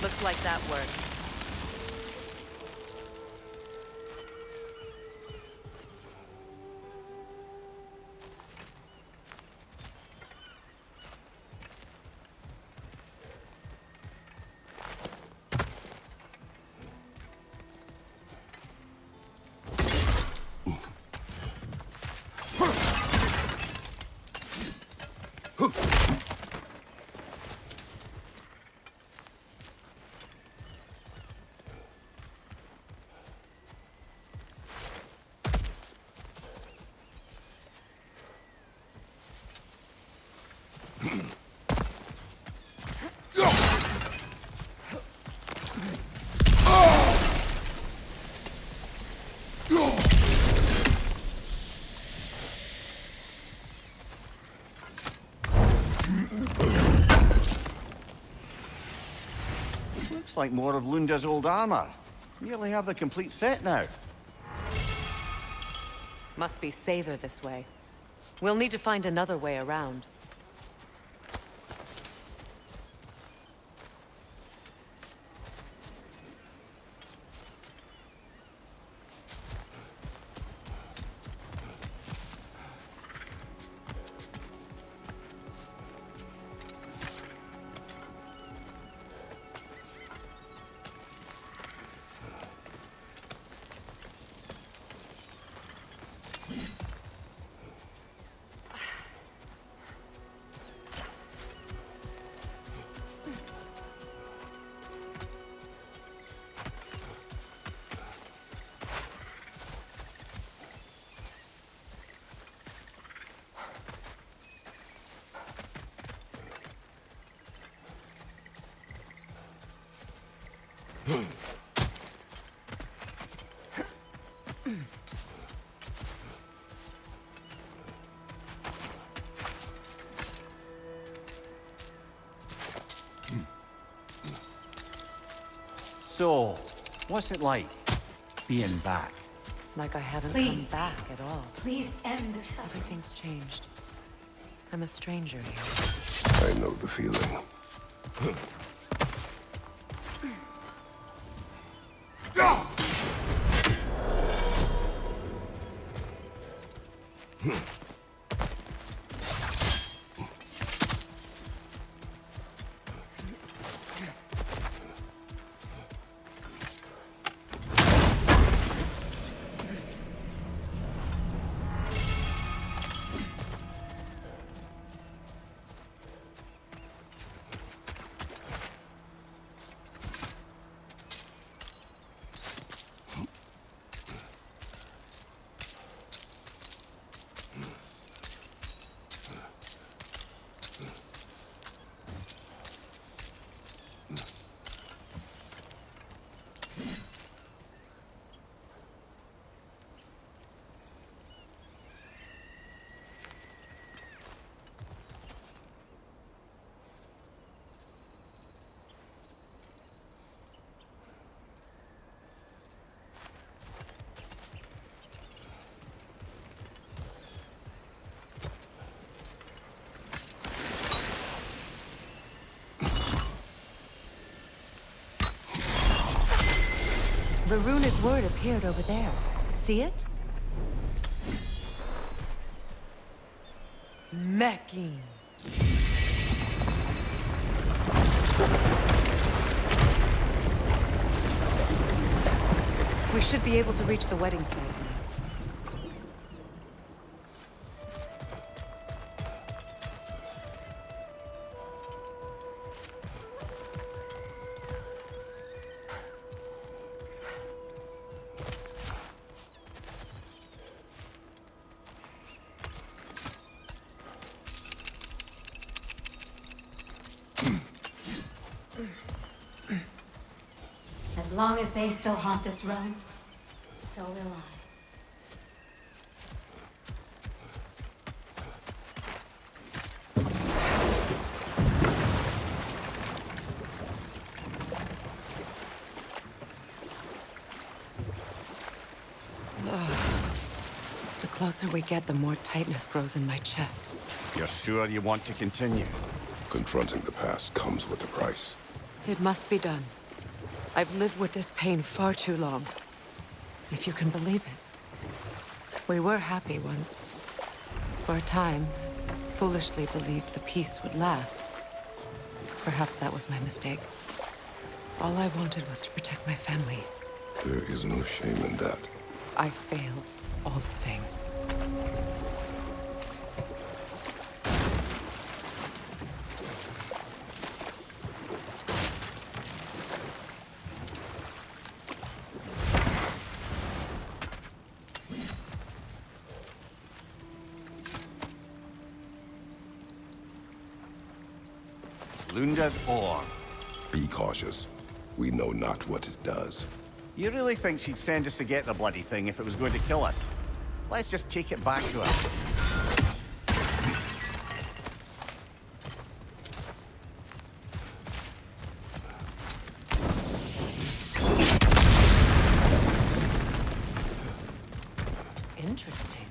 Looks like that worked. Looks like more of Lunda's old armor. Nearly have the complete set now. Must be safer this way. We'll need to find another way around. So, what's it like, being back? Like I haven't Please. come back at all. Please end their suffering. Everything's changed. I'm a stranger here. I know the feeling. The runic word appeared over there. See it? Mecking. We should be able to reach the wedding site now. As long as they still haunt this realm, so will I. The closer we get, the more tightness grows in my chest. You're sure you want to continue? Confronting the past comes with a price. It must be done. I've lived with this pain far too long. If you can believe it. We were happy once. For a time, foolishly believed the peace would last. Perhaps that was my mistake. All I wanted was to protect my family. There is no shame in that. I failed, all the same. Lunda's ore. Be cautious. We know not what it does. You really think she'd send us to get the bloody thing if it was going to kill us? Let's just take it back to her. Interesting.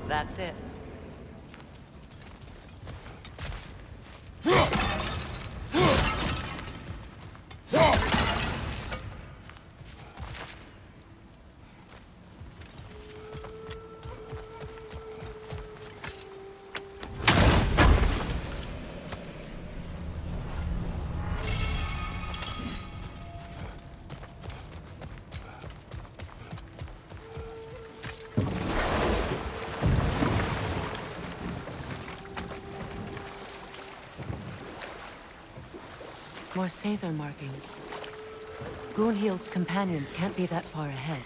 That's it. More Sather markings. Gunhild's companions can't be that far ahead.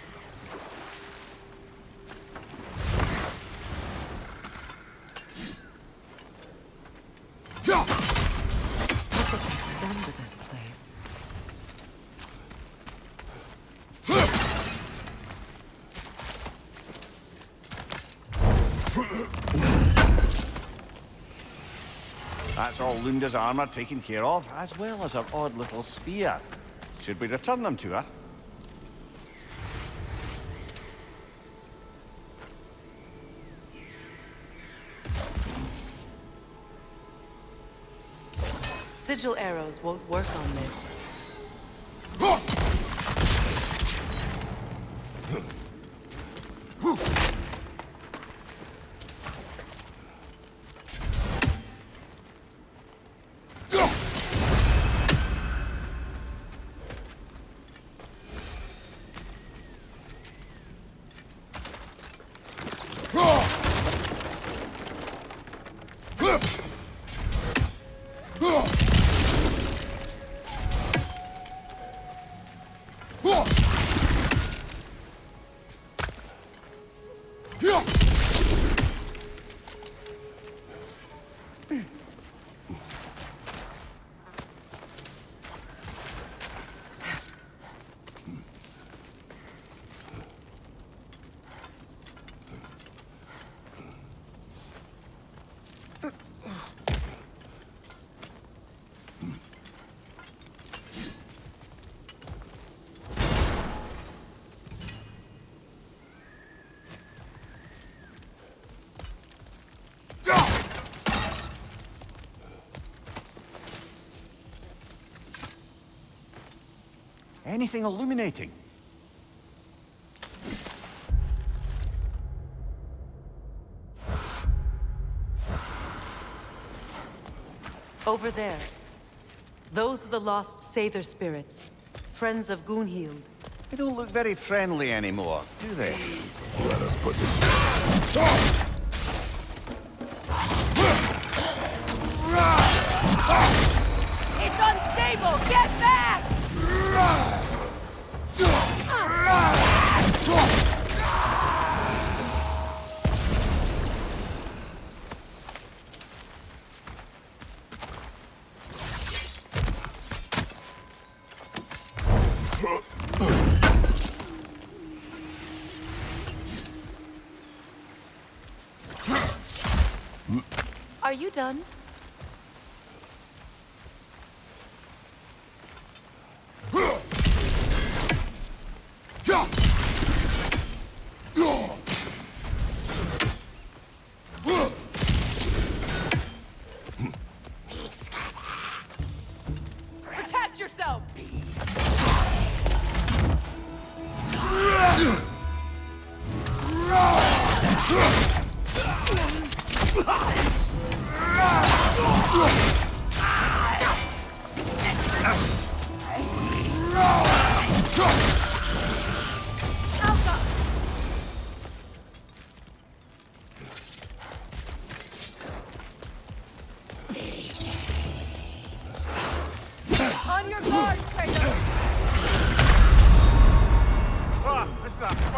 What have they done to this place? That's all Lunda's armor taken care of, as well as her odd little sphere. Should we return them to her? Sigil arrows won't work on this. Anything illuminating? Over there. Those are the lost Sather spirits. Friends of Gunhild. They don't look very friendly anymore, do they? Let us put this... It's unstable! Get back! Are you done?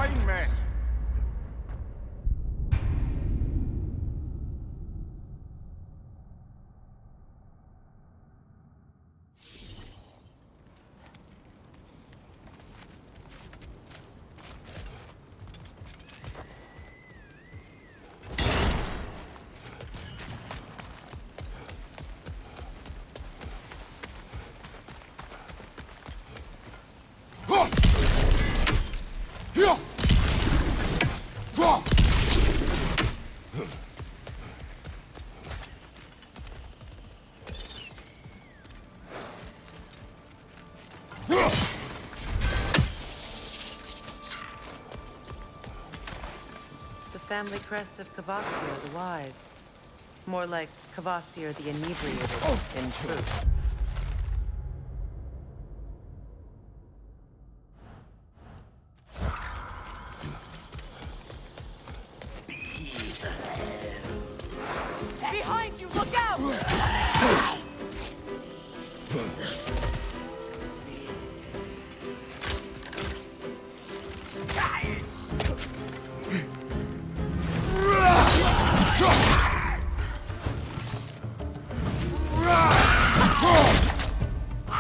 fine mess. The family crest of Kvasir the Wise. More like Kvasir the Inebriated, in truth. Behind you, look out!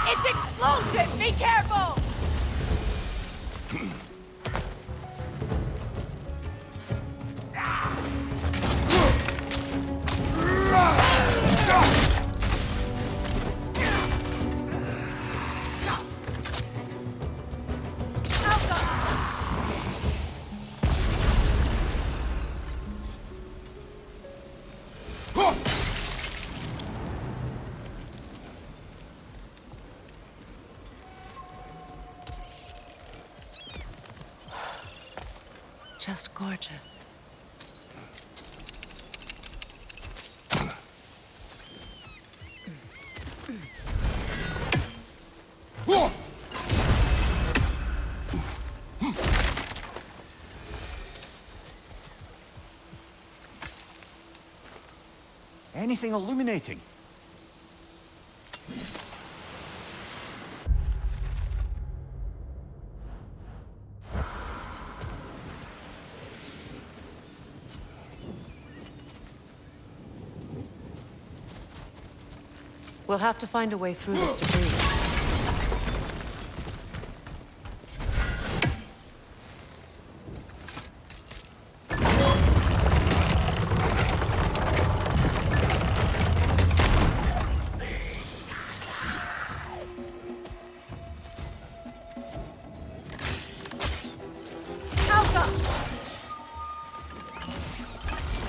It's explosive! Be careful! Just gorgeous. Anything illuminating? We'll have to find a way through this debris.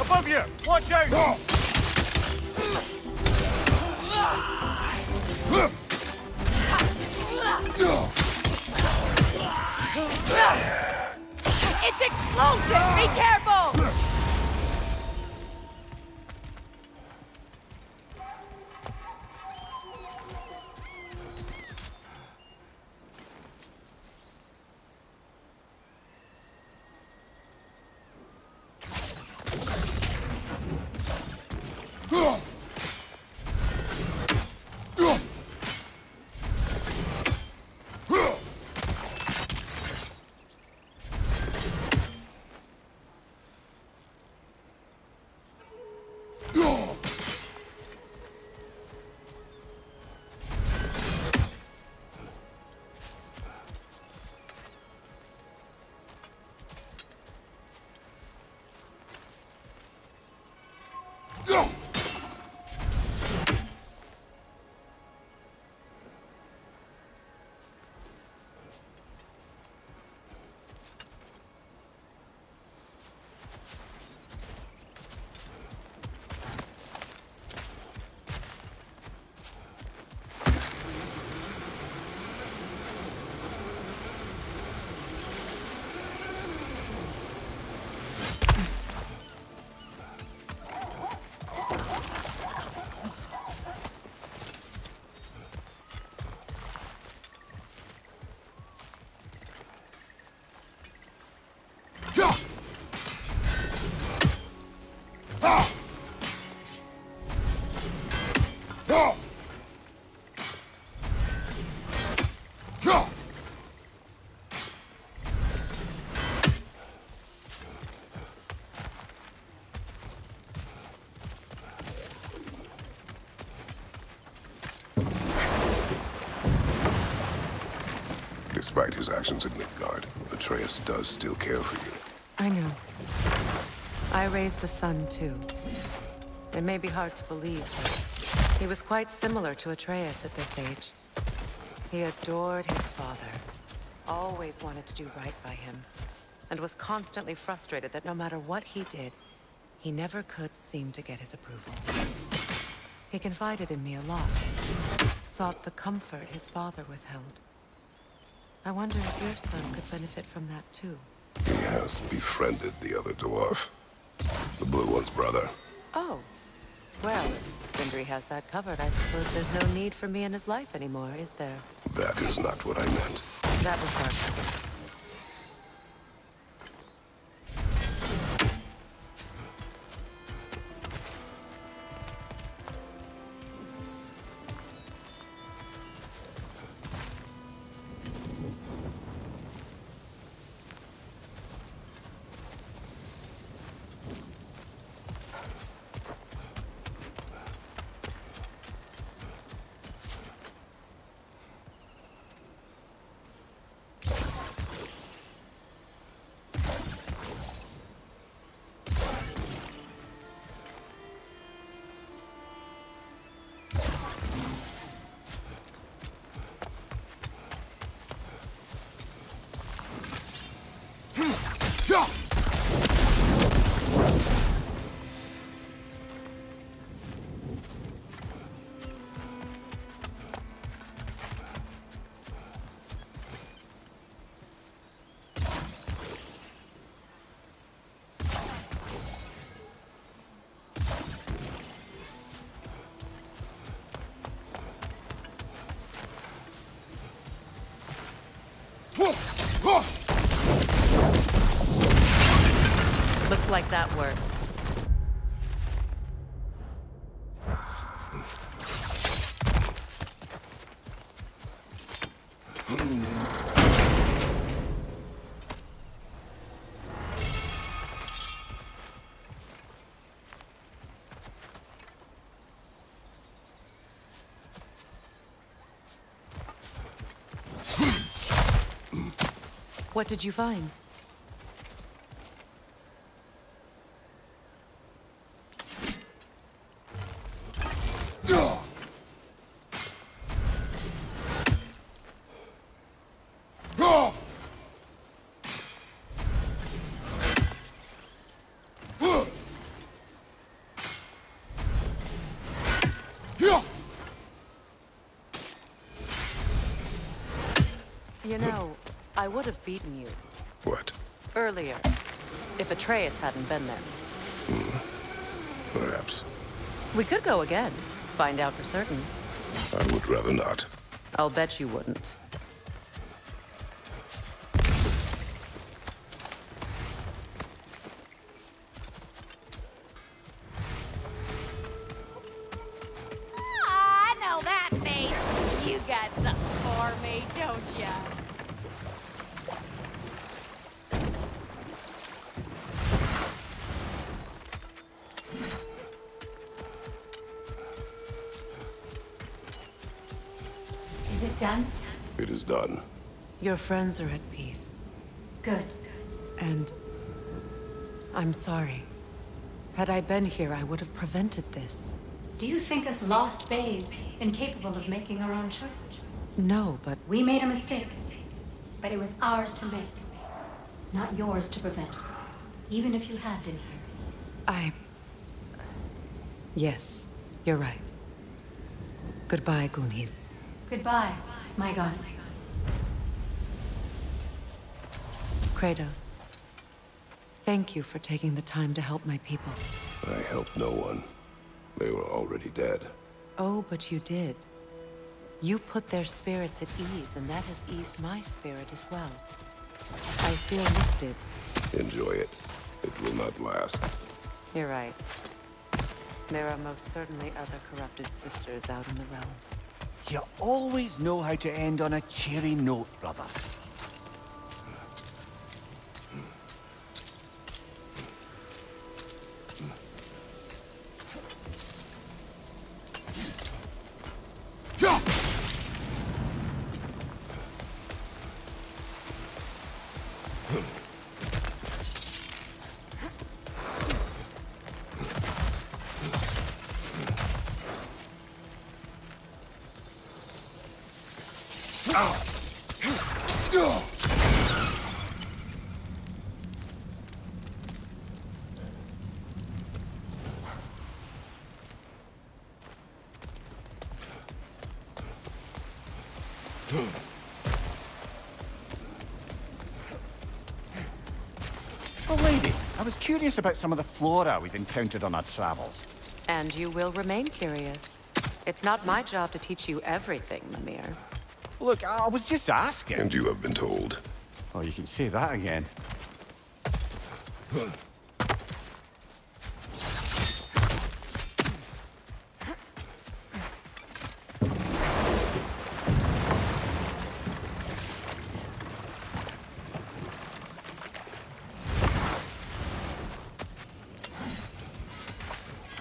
Above you! Watch out! It's explosive! Be careful! Despite his actions in Midgard, Atreus does still care for you. I know. I raised a son, too. It may be hard to believe, but he was quite similar to Atreus at this age. He adored his father, always wanted to do right by him, and was constantly frustrated that no matter what he did, he never could seem to get his approval. He confided in me a lot, sought the comfort his father withheld. I wonder if your son could benefit from that too. He has befriended the other dwarf. The Blue One's brother. Oh. Well, if Sindri has that covered, I suppose there's no need for me in his life anymore, is there? That is not what I meant. That was sarcasm. Looks like that worked. What did you find? You know, I would have beaten you. What? Earlier, if Atreus hadn't been there. Perhaps. We could go again, find out for certain. I would rather not. I'll bet you wouldn't. I know that face. You got something for me, don't ya? Is it done? It is done. Your friends are at peace. Good. And I'm sorry. Had I been here, I would have prevented this. Do you think us lost babes, incapable of making our own choices? No, but We made a mistake, but it was ours to make, not yours to prevent. Even if you had been here. Yes, you're right. Goodbye, Gunhild. Goodbye, my goddess. Kratos. Thank you for taking the time to help my people. I helped no one. They were already dead. Oh, but you did. You put their spirits at ease, and that has eased my spirit as well. I feel lifted. Enjoy it. It will not last. You're right. There are most certainly other corrupted sisters out in the realms. You always know how to end on a cheery note, brother. Oh, lady, I was curious about some of the flora we've encountered on our travels. And you will remain curious. It's not my job to teach you everything, Mimir. Look, I was just asking. And you have been told. Oh, you can say that again.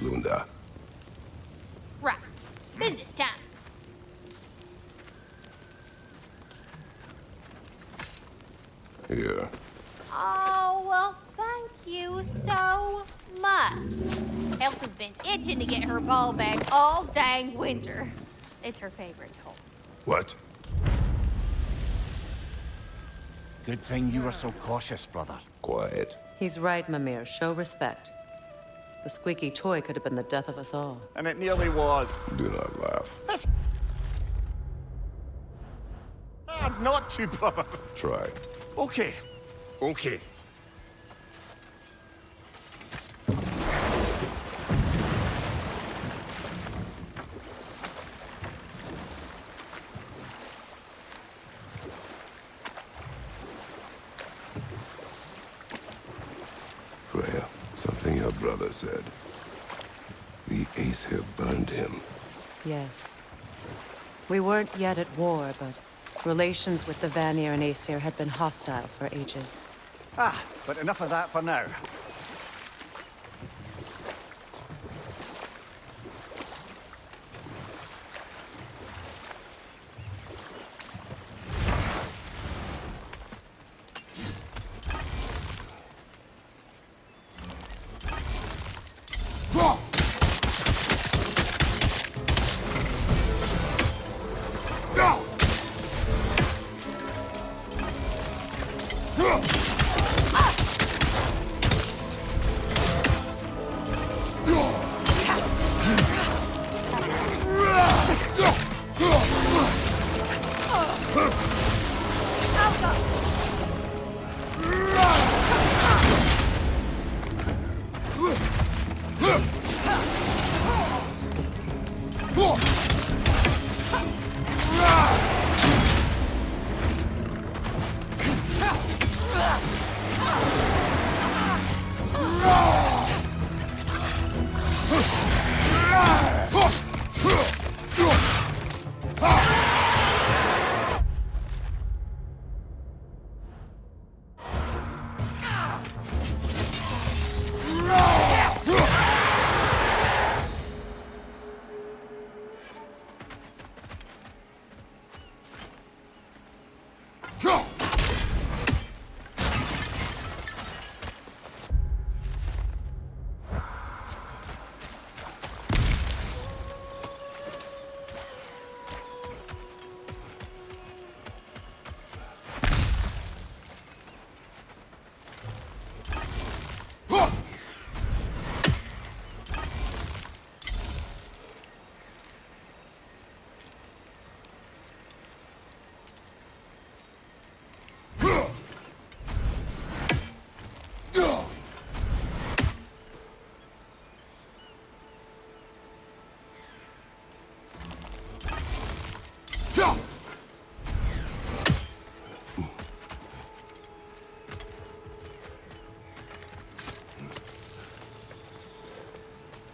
Lunda. Right. Business time. Here. Oh, well, thank you so much. Elf has been itching to get her ball back all dang winter. It's her favorite toy. What? Good thing you were so cautious, brother. Quiet. He's right, Mimir. Show respect. The squeaky toy could have been the death of us all. And it nearly was. Do not laugh. Not to, brother. Try. Okay. Okay. Freya, something your brother said. The Aesir burned him. Yes. We weren't yet at war, but relations with the Vanir and Aesir had been hostile for ages. Ah, but enough of that for now.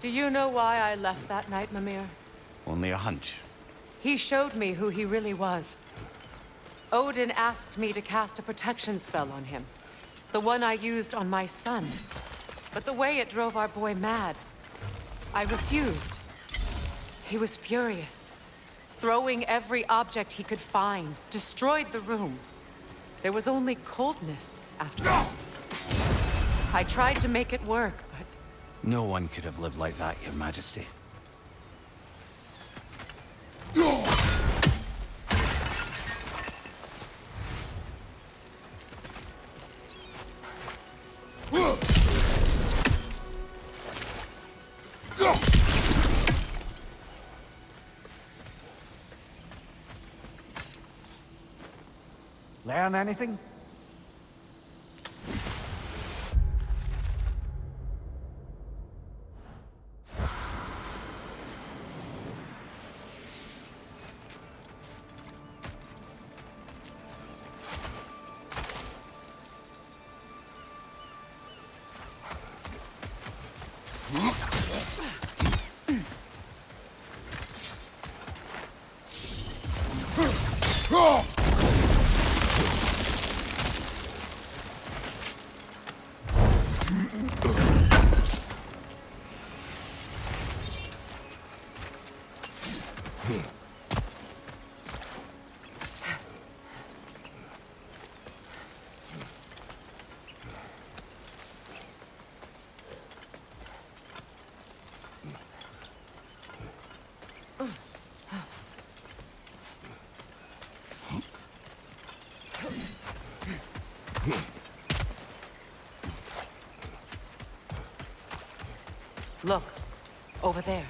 Do you know why I left that night, Mimir? Only a hunch. He showed me who he really was. Odin asked me to cast a protection spell on him. The one I used on my son. But the way it drove our boy mad, I refused. He was furious, throwing every object he could find, destroyed the room. There was only coldness after that. I tried to make it work, but... No one could have lived like that, Your Majesty. Learn anything? Look, over there.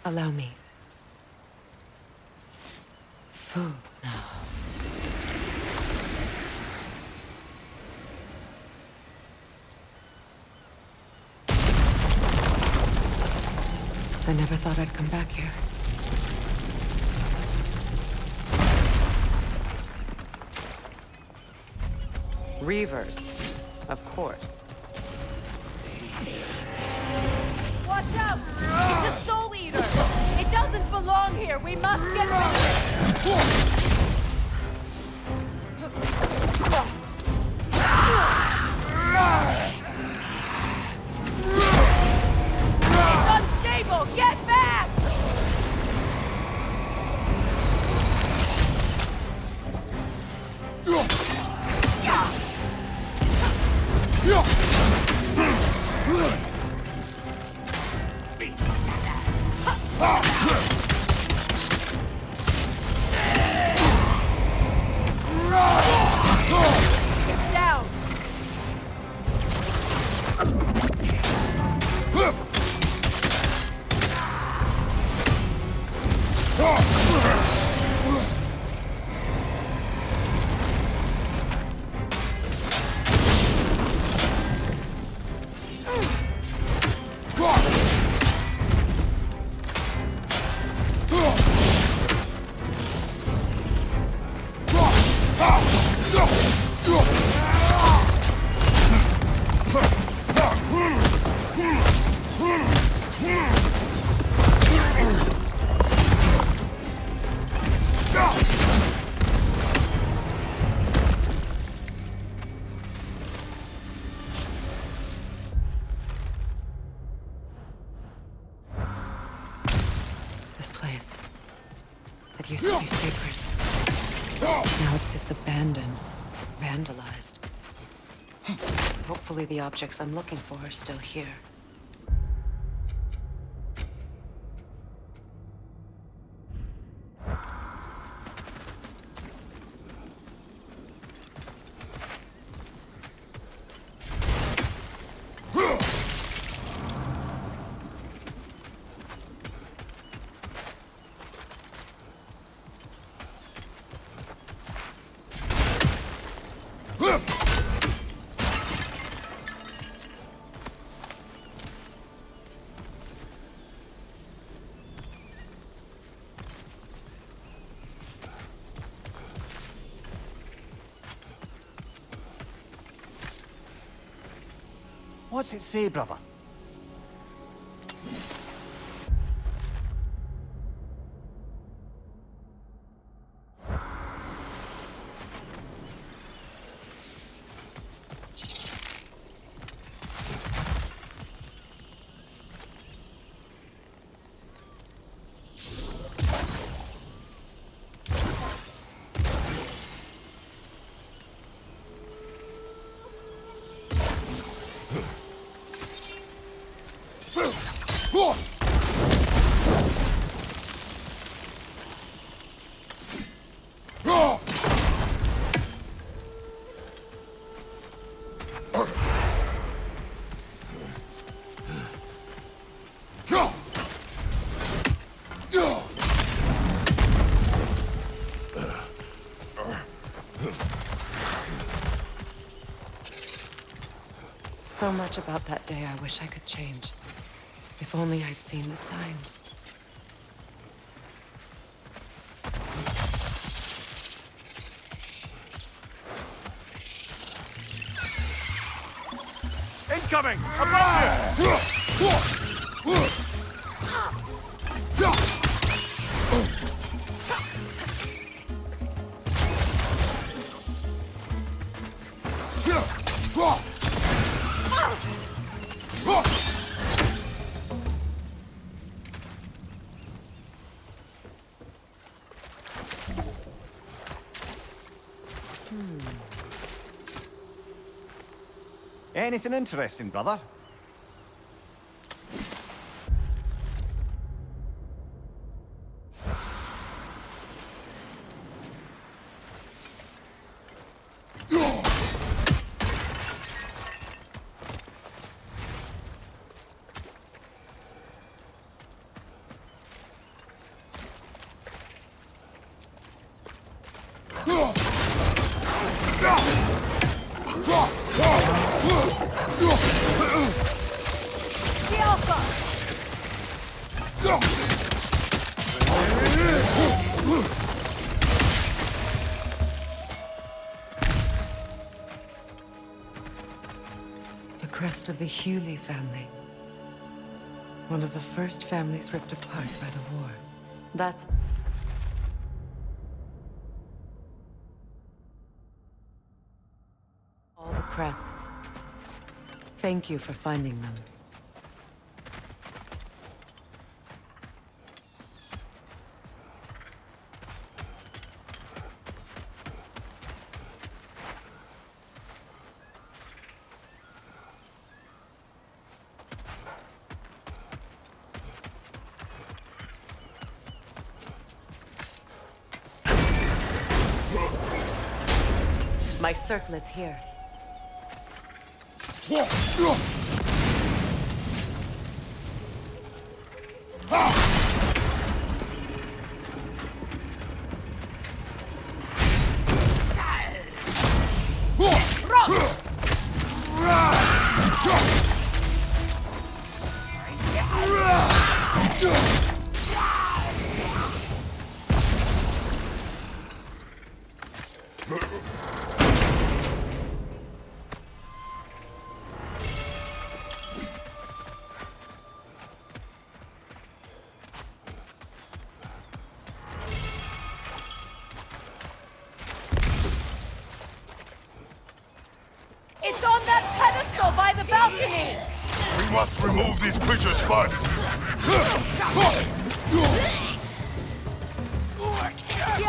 Allow me. Food now. I never thought I'd come back here. Reavers, of course. Watch out! It's a soul eater! It doesn't belong here! We must get rid of it! It's unstable! Get back! It's down! this place. It used to be sacred. Now it sits abandoned, vandalized. Hopefully the objects I'm looking for are still here. What's it say, brother? So much about that day I wish I could change. If only I'd seen the signs. Incoming! Above you! Anything interesting, brother? The crest of the Hewley family. One of the first families ripped apart by the war. That's... all the crests. Thank you for finding them. My circlet's here. It's on that pedestal by the balcony! We must remove these creatures first.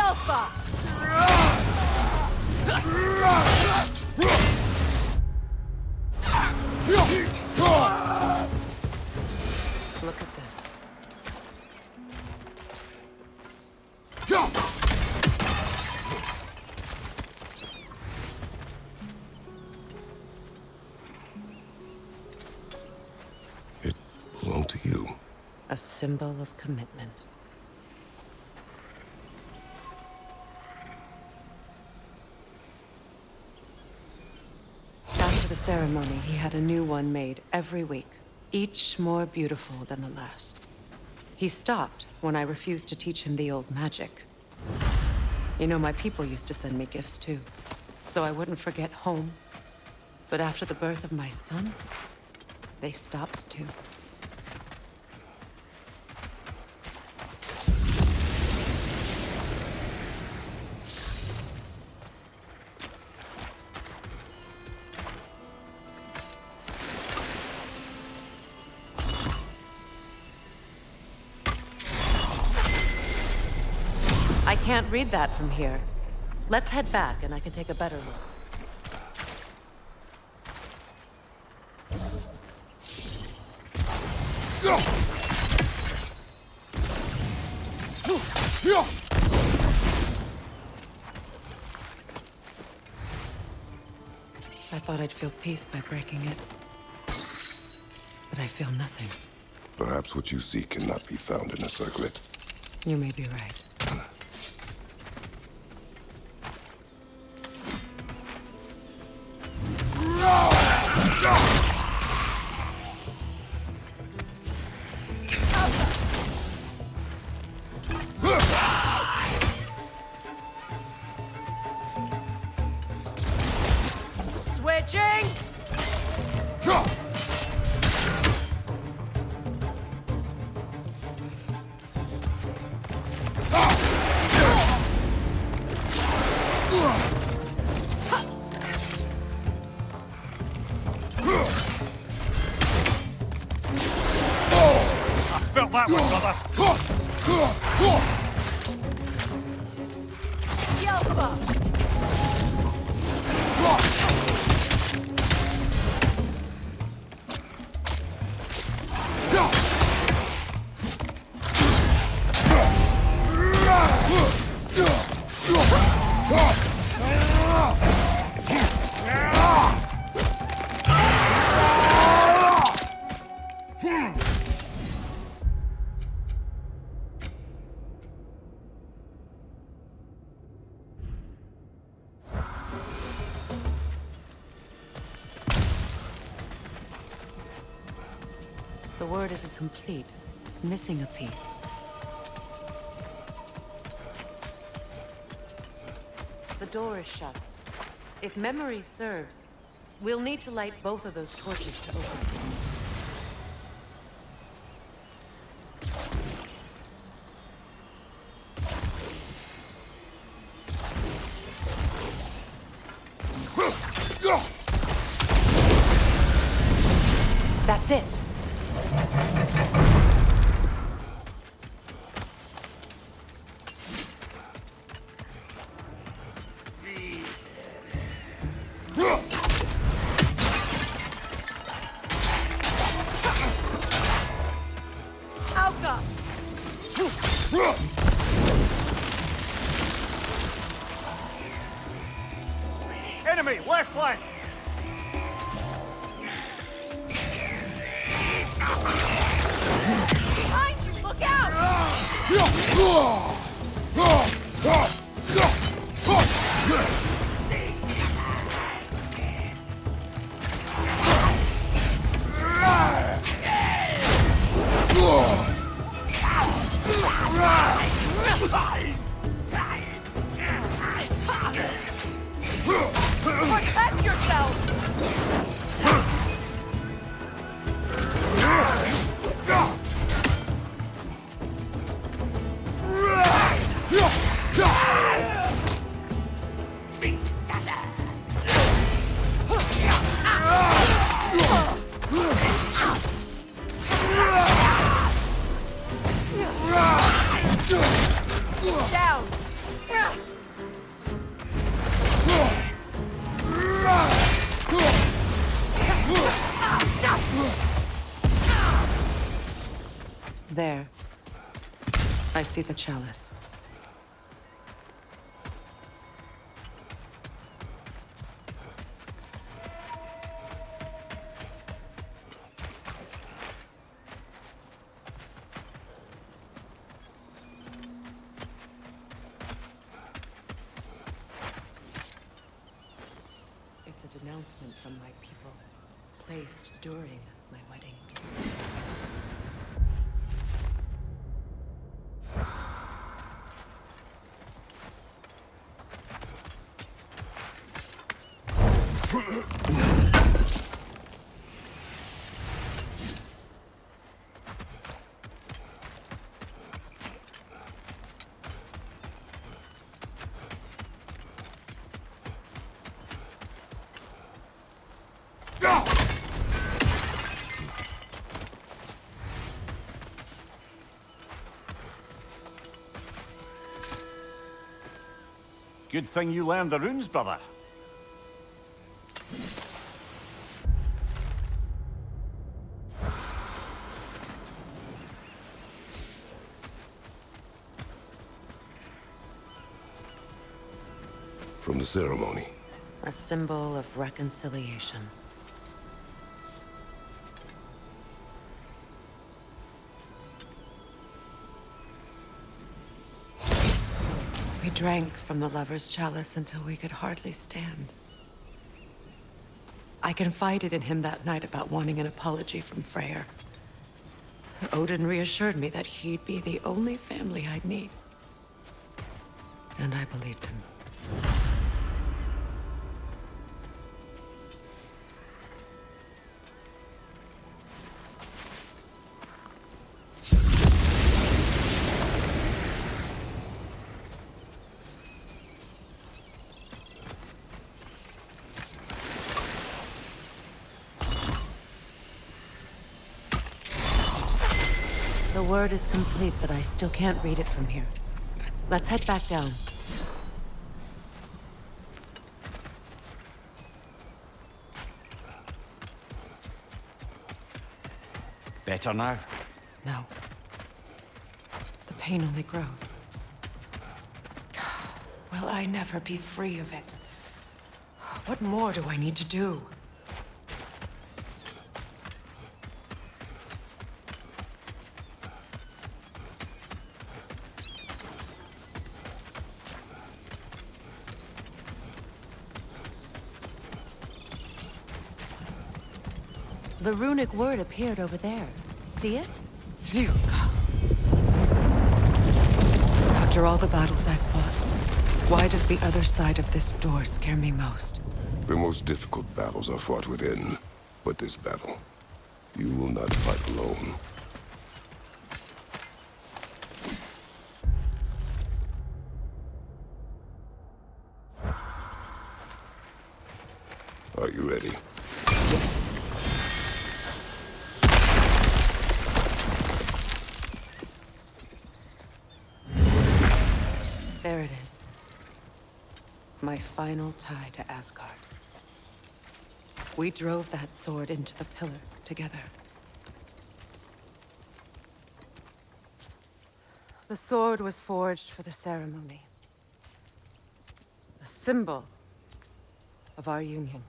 Alpha! Look at this. It belonged to you. A symbol of commitment. After the ceremony, he had a new one made every week, each more beautiful than the last. He stopped when I refused to teach him the old magic. You know, my people used to send me gifts too, so I wouldn't forget home. But after the birth of my son, they stopped too. I can't read that from here. Let's head back and I can take a better look. I thought I'd feel peace by breaking it. But I feel nothing. Perhaps what you seek cannot be found in a circlet. You may be right. Switching! Felt that one, brother. Alpha! The word isn't complete. It's missing a piece. The door is shut. If memory serves, we'll need to light both of those torches to open it. That's it. Alpha! Enemy, left flank! Behind you! Look out! Protect yourself! Down! There. I see the chalice. It's a denouncement from my people, placed during my wedding. Good thing you learned the runes, brother. From the ceremony. A symbol of reconciliation. We drank from the lover's chalice until we could hardly stand. I confided in him that night about wanting an apology from Freyr. Odin reassured me that he'd be the only family I'd need. And I believed him. The word is complete, but I still can't read it from here. Let's head back down. Better now? No. The pain only grows. Will I never be free of it? What more do I need to do? The runic word appeared over there. See it? Phew. After all the battles I've fought, why does the other side of this door scare me most? The most difficult battles are fought within. But this battle, you will not fight alone. Are you ready? Yes. There it is. My final tie to Asgard. We drove that sword into the pillar together. The sword was forged for the ceremony. The symbol of our union.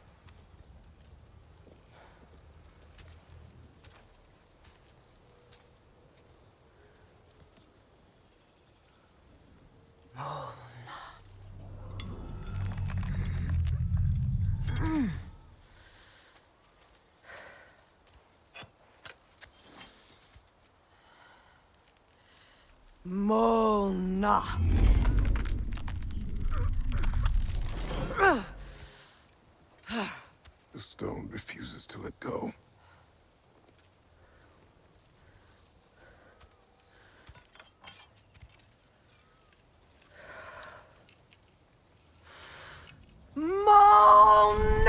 Mona. The stone refuses to let go. Mona!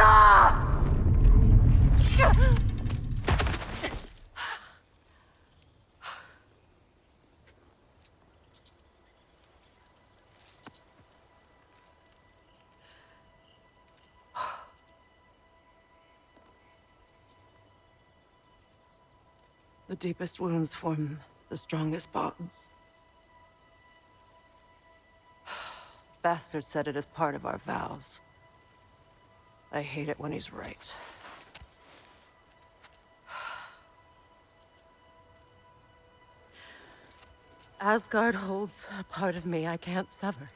The deepest wounds form the strongest bonds. Bastard said it as part of our vows. I hate it when he's right. Asgard holds a part of me I can't sever.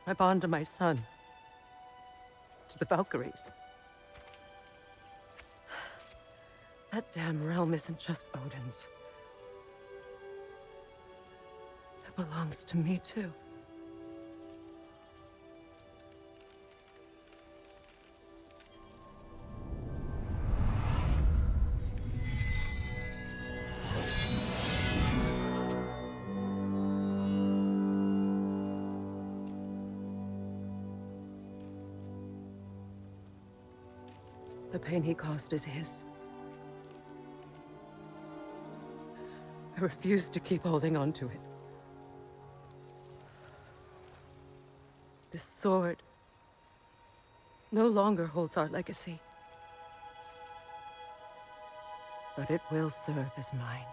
My bond to my son. To the Valkyries. That damn realm isn't just Odin's. It belongs to me, too. The pain he caused is his. I refuse to keep holding on to it. This sword no longer holds our legacy. But it will serve as mine.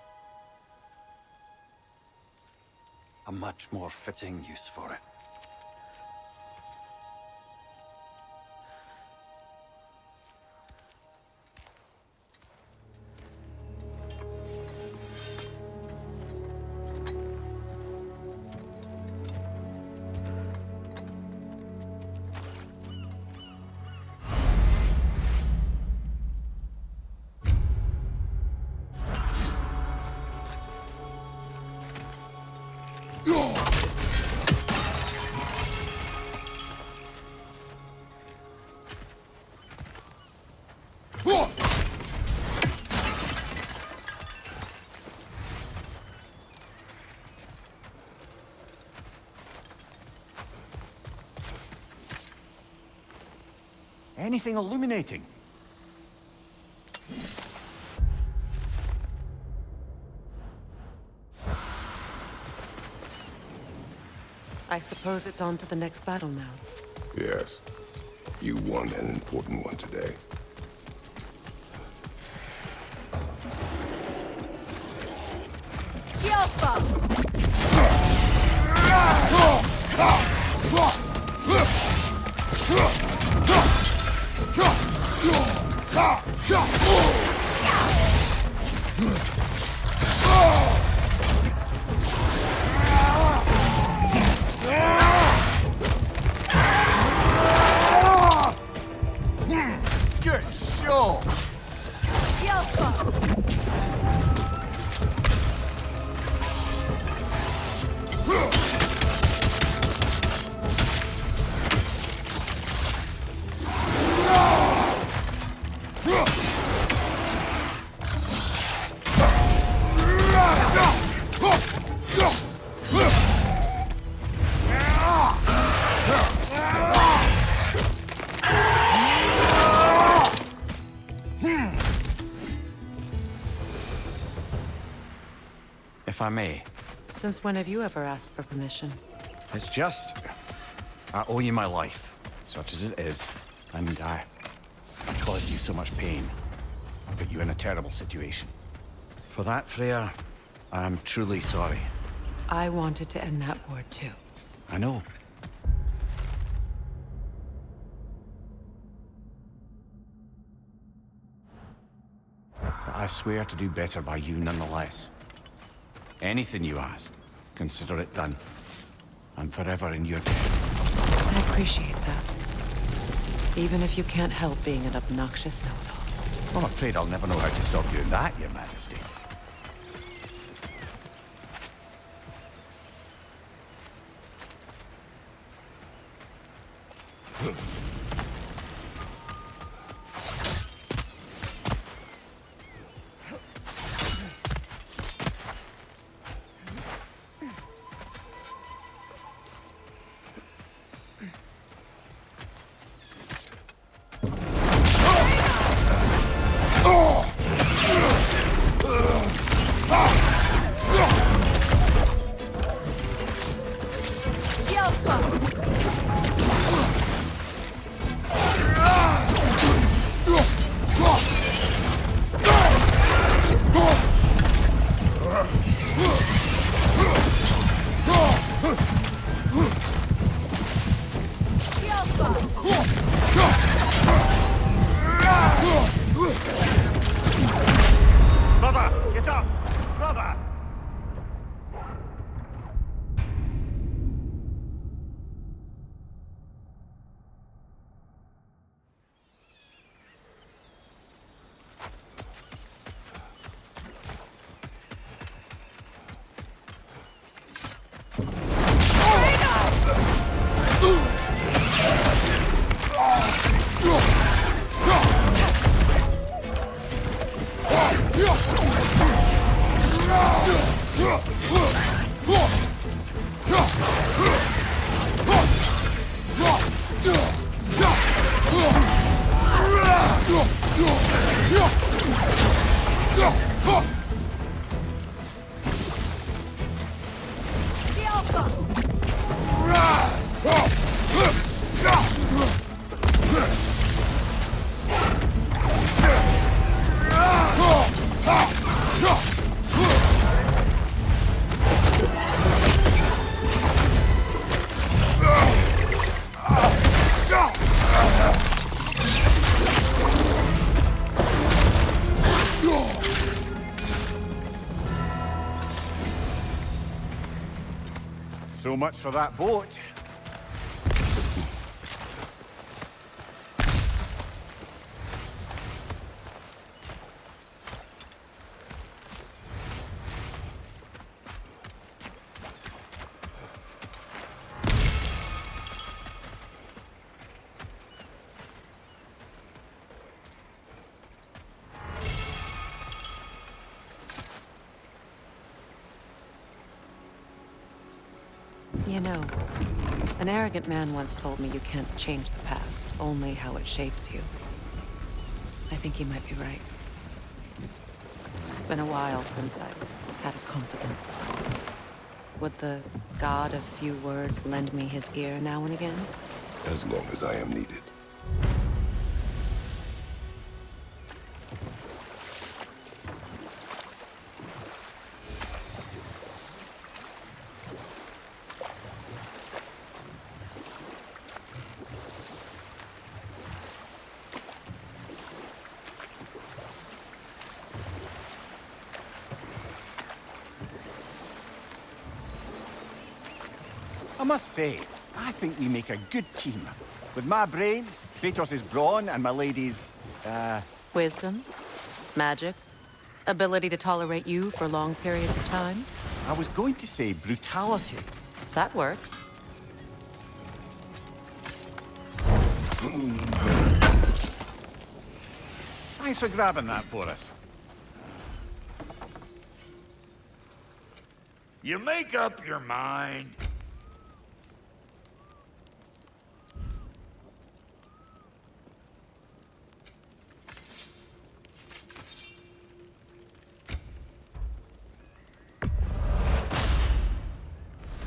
A much more fitting use for it. Anything illuminating? I suppose it's on to the next battle now. Yes. You won an important one today. Good show! If I may. Since when have you ever asked for permission? It's just... I owe you my life, such as it is. And I caused you so much pain. I put you in a terrible situation. For that, Freya, I'm truly sorry. I wanted to end that war too. I know. But I swear to do better by you nonetheless. Anything you ask, consider it done. I'm forever in your debt. I appreciate that. Even if you can't help being an obnoxious know-it-all. I'm afraid I'll never know how to stop doing that, Your Majesty. So much for that boat. You know, an arrogant man once told me you can't change the past, only how it shapes you. I think he might be right. It's been a while since I've had a confidant. Would the god of few words lend me his ear now and again? As long as I am needed. I must say, I think we make a good team. With my brains, Kratos' brawn, and my lady's, Wisdom, magic, ability to tolerate you for long periods of time. I was going to say brutality. That works. Thanks for grabbing that for us. You make up your mind.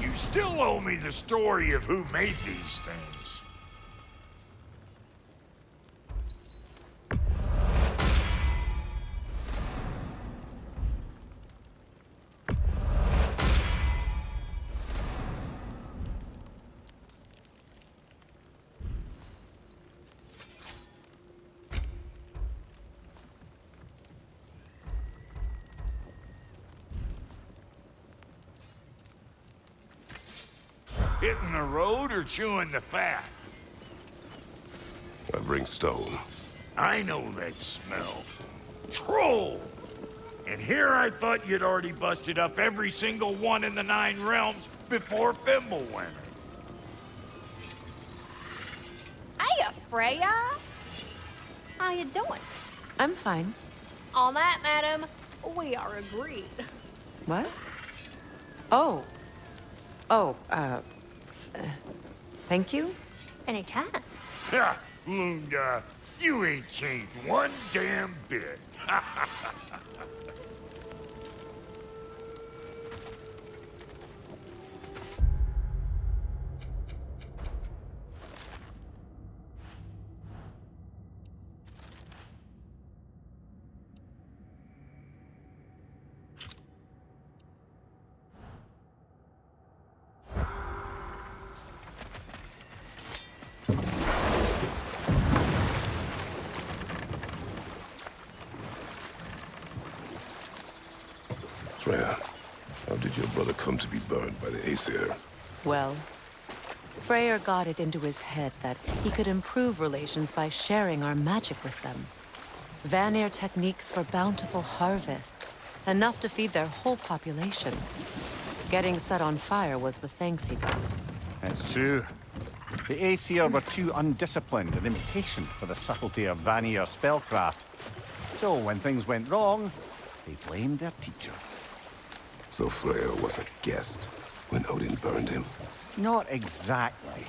You still owe me the story of who made these things. Hitting the road or chewing the fat? I bring stone. I know that smell. Troll! And here I thought you'd already busted up every single one in the 9 realms before Fimbulwinter. Hiya, Freya. How you doing? I'm fine. On that, madam, we are agreed. What? Oh. Oh, thank you? Anytime. Ha! Lunda, you ain't changed one damn bit. Freya, how did your brother come to be burned by the Aesir? Well, Freyr got it into his head that he could improve relations by sharing our magic with them. Vanir techniques for bountiful harvests, enough to feed their whole population. Getting set on fire was the thanks he got. It's true. The Aesir were too undisciplined and impatient for the subtlety of Vanir spellcraft. So when things went wrong, they blamed their teacher. So Freya was a guest when Odin burned him? Not exactly.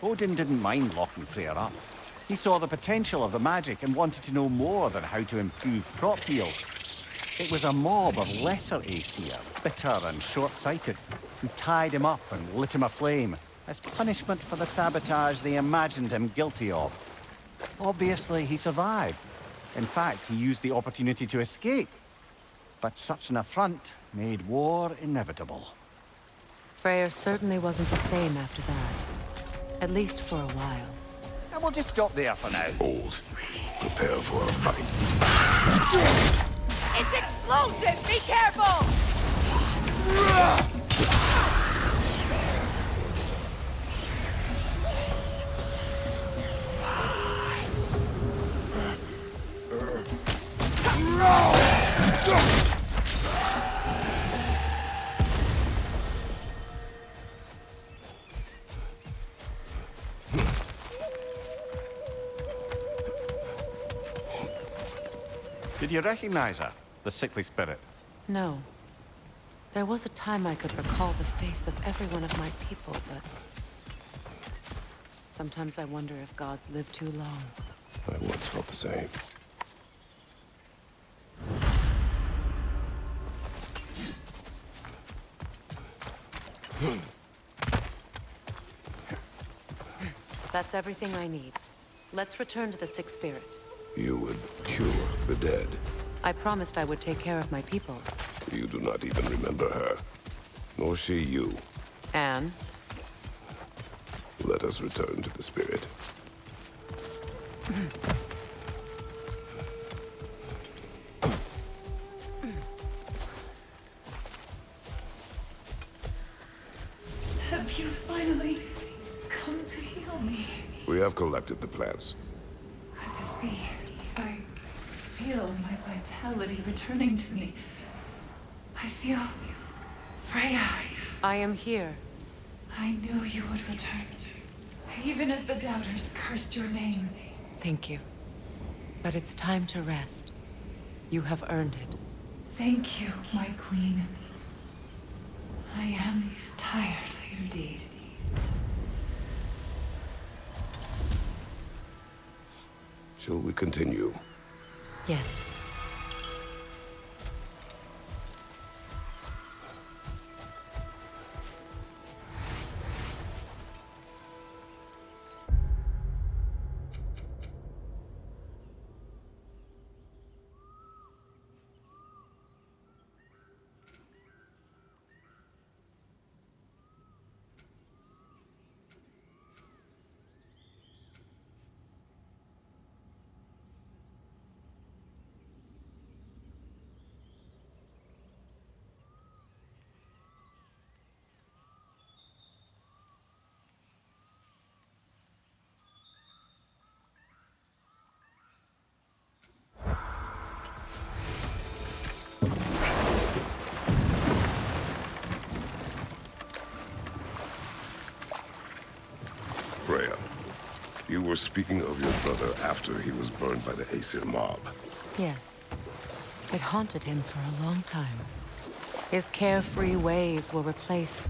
Odin didn't mind locking Freya up. He saw the potential of the magic and wanted to know more than how to improve crop yield. It was a mob of lesser Aesir, bitter and short-sighted, who tied him up and lit him aflame as punishment for the sabotage they imagined him guilty of. Obviously, he survived. In fact, he used the opportunity to escape. But such an affront made war inevitable. Freyr certainly wasn't the same after that. At least for a while. And we'll just stop there for now. Old. Prepare for a fight. It's explosive! Be careful! Did you recognize her? The sickly spirit? No. There was a time I could recall the face of every one of my people, but... sometimes I wonder if gods live too long. I once felt the same. That's everything I need. Let's return to the Sick Spirit. You would cure the dead. I promised I would take care of my people. You do not even remember her. Nor she you. And? Let us return to the spirit. Have you finally come to heal me? We have collected the plants. Could this be? I feel my vitality returning to me. I feel... Freya. I am here. I knew you would return. Even as the doubters cursed your name. Thank you. But it's time to rest. You have earned it. Thank you, my queen. I am tired indeed. Shall we continue? Yes. Freya, you were speaking of your brother after he was burned by the Aesir mob. Yes. It haunted him for a long time. His carefree ways were replaced.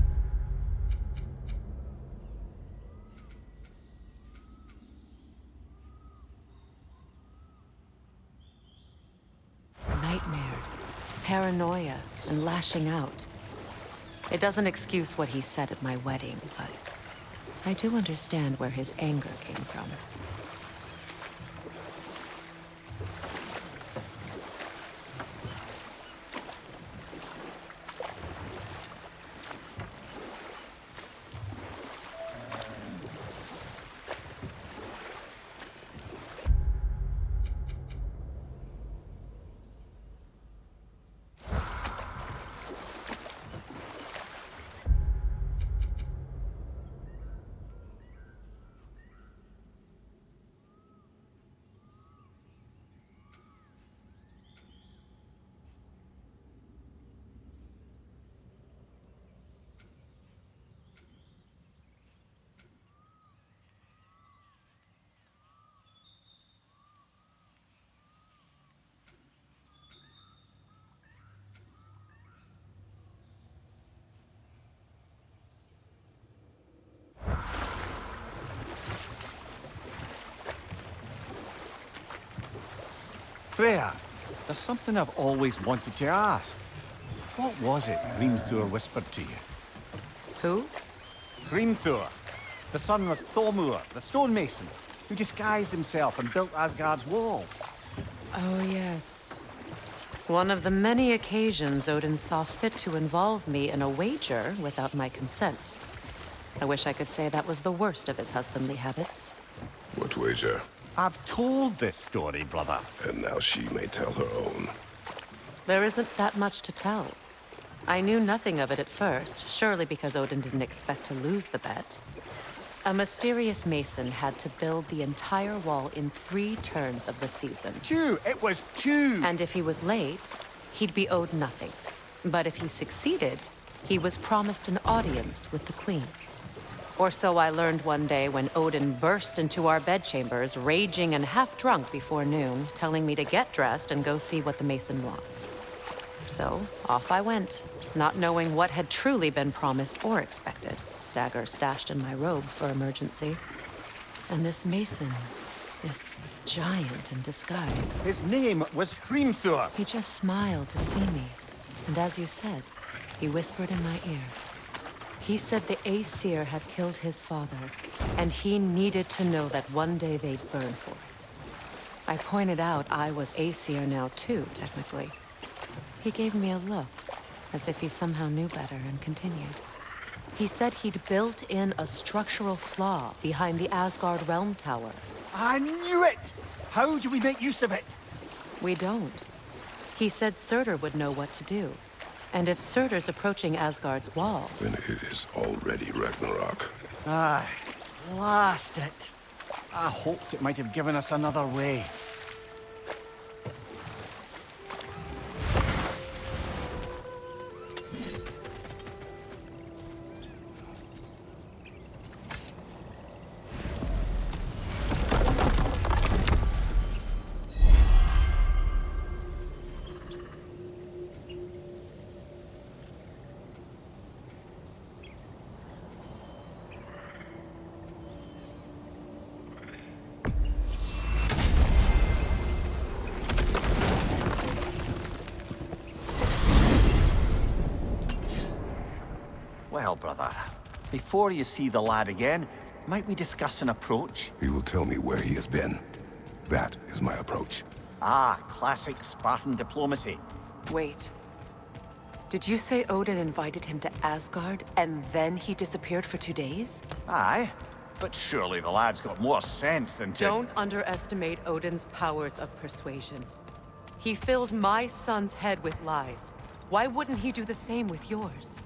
Nightmares, paranoia, and lashing out. It doesn't excuse what he said at my wedding, but I do understand where his anger came from. Freya, there's something I've always wanted to ask. What was it Grimthor whispered to you? Who? Grimthor, the son of Thormur, the stonemason, who disguised himself and built Asgard's wall. Oh, yes. One of the many occasions Odin saw fit to involve me in a wager without my consent. I wish I could say that was the worst of his husbandly habits. What wager? I've told this story, brother. And now she may tell her own. There isn't that much to tell. I knew nothing of it at first, surely because Odin didn't expect to lose the bet. A mysterious mason had to build the entire wall in 3 turns of the season. 2! It was 2! And if he was late, he'd be owed nothing. But if he succeeded, he was promised an audience with the queen. Or so I learned one day when Odin burst into our bedchambers, raging and half-drunk before noon, telling me to get dressed and go see what the mason wants. So, off I went, not knowing what had truly been promised or expected. Dagger stashed in my robe for emergency. And this mason, this giant in disguise. His name was Grimthor. He just smiled to see me. And as you said, he whispered in my ear. He said the Aesir had killed his father, and he needed to know that one day they'd burn for it. I pointed out I was Aesir now too, technically. He gave me a look, as if he somehow knew better, and continued. He said he'd built in a structural flaw behind the Asgard Realm Tower. I knew it! How do we make use of it? We don't. He said Surtur would know what to do. And if Surtur's approaching Asgard's wall... Then it is already Ragnarok. Aye, blast it. I hoped it might have given us another way. Well, brother, before you see the lad again, might we discuss an approach? He will tell me where he has been. That is my approach. Ah, classic Spartan diplomacy. Wait. Did you say Odin invited him to Asgard, and then he disappeared for 2 days? Aye, but surely the lad's got more sense than to... Don't underestimate Odin's powers of persuasion. He filled my son's head with lies. Why wouldn't he do the same with yours?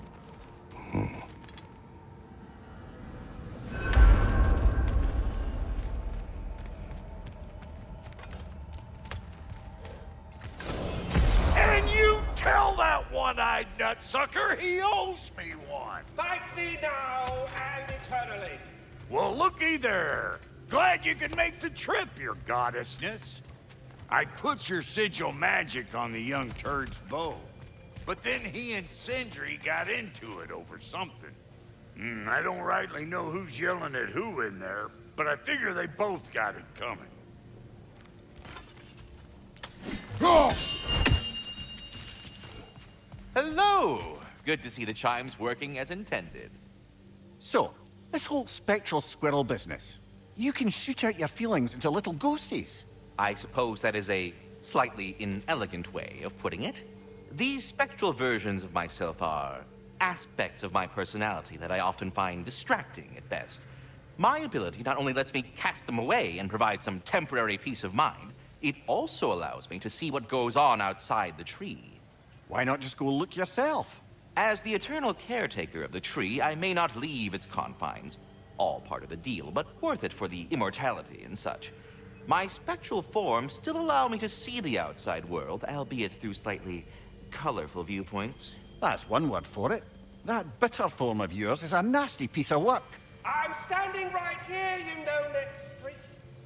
And you tell that one-eyed nutsucker he owes me one. Thank thee now and eternally. Well, looky there. Glad you could make the trip, your goddessness. I put your sigil magic on the young turd's bow. But then he and Sindri got into it over something. I don't rightly know who's yelling at who in there, but I figure they both got it coming. Hello! Good to see the chimes working as intended. So, this whole spectral squirrel business, you can shoot out your feelings into little ghosties. I suppose that is a slightly inelegant way of putting it. These spectral versions of myself are aspects of my personality that I often find distracting at best. My ability not only lets me cast them away and provide some temporary peace of mind, it also allows me to see what goes on outside the tree. Why not just go look yourself? As the eternal caretaker of the tree, I may not leave its confines. All part of the deal, but worth it for the immortality and such. My spectral forms still allow me to see the outside world, albeit through slightly colorful viewpoints. That's one word for it. That bitter form of yours is a nasty piece of work. I'm standing right here, you no-neck freak.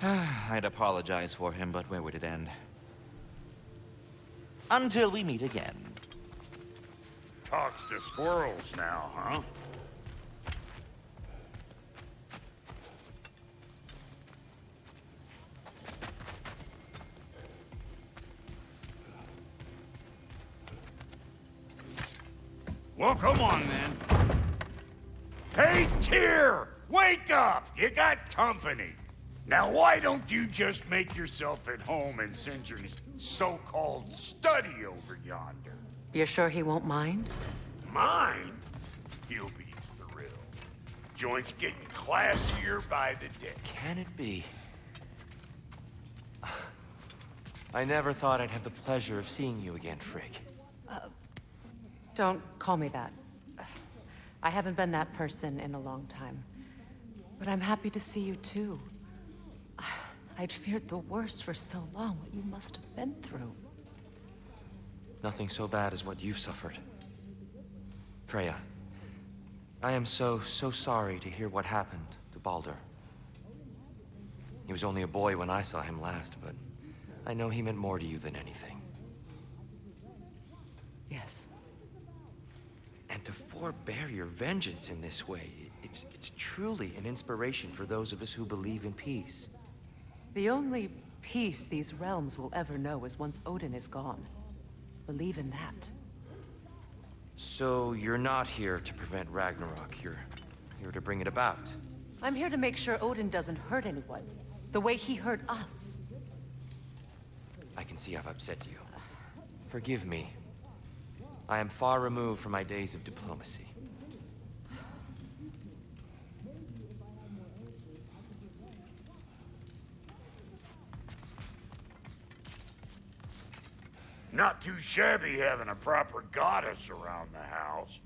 I'd apologize for him, but where would it end? Until we meet again. Talks to squirrels now, huh? Well, come on, then. Hey, Tyr! Wake up! You got company. Now, why don't you just make yourself at home in Sindri's so-called study over yonder? You're sure he won't mind? Mind? He'll be thrilled. Joint's getting classier by the day. Can it be? I never thought I'd have the pleasure of seeing you again, Frigg. Don't call me that. I haven't been that person in a long time. But I'm happy to see you too. I'd feared the worst for so long, what you must have been through. Nothing so bad as what you've suffered. Freya, I am so sorry to hear what happened to Baldur. He was only a boy when I saw him last, but I know he meant more to you than anything. Yes. And to forbear your vengeance in this way, it's truly an inspiration for those of us who believe in peace. The only peace these realms will ever know is once Odin is gone. Believe in that. So you're not here to prevent Ragnarok, you're here to bring it about. I'm here to make sure Odin doesn't hurt anyone, the way he hurt us. I can see I've upset you. Forgive me. I am far removed from my days of diplomacy. Not too shabby having a proper goddess around the house.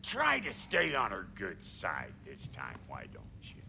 Try to stay on her good side this time, why don't you?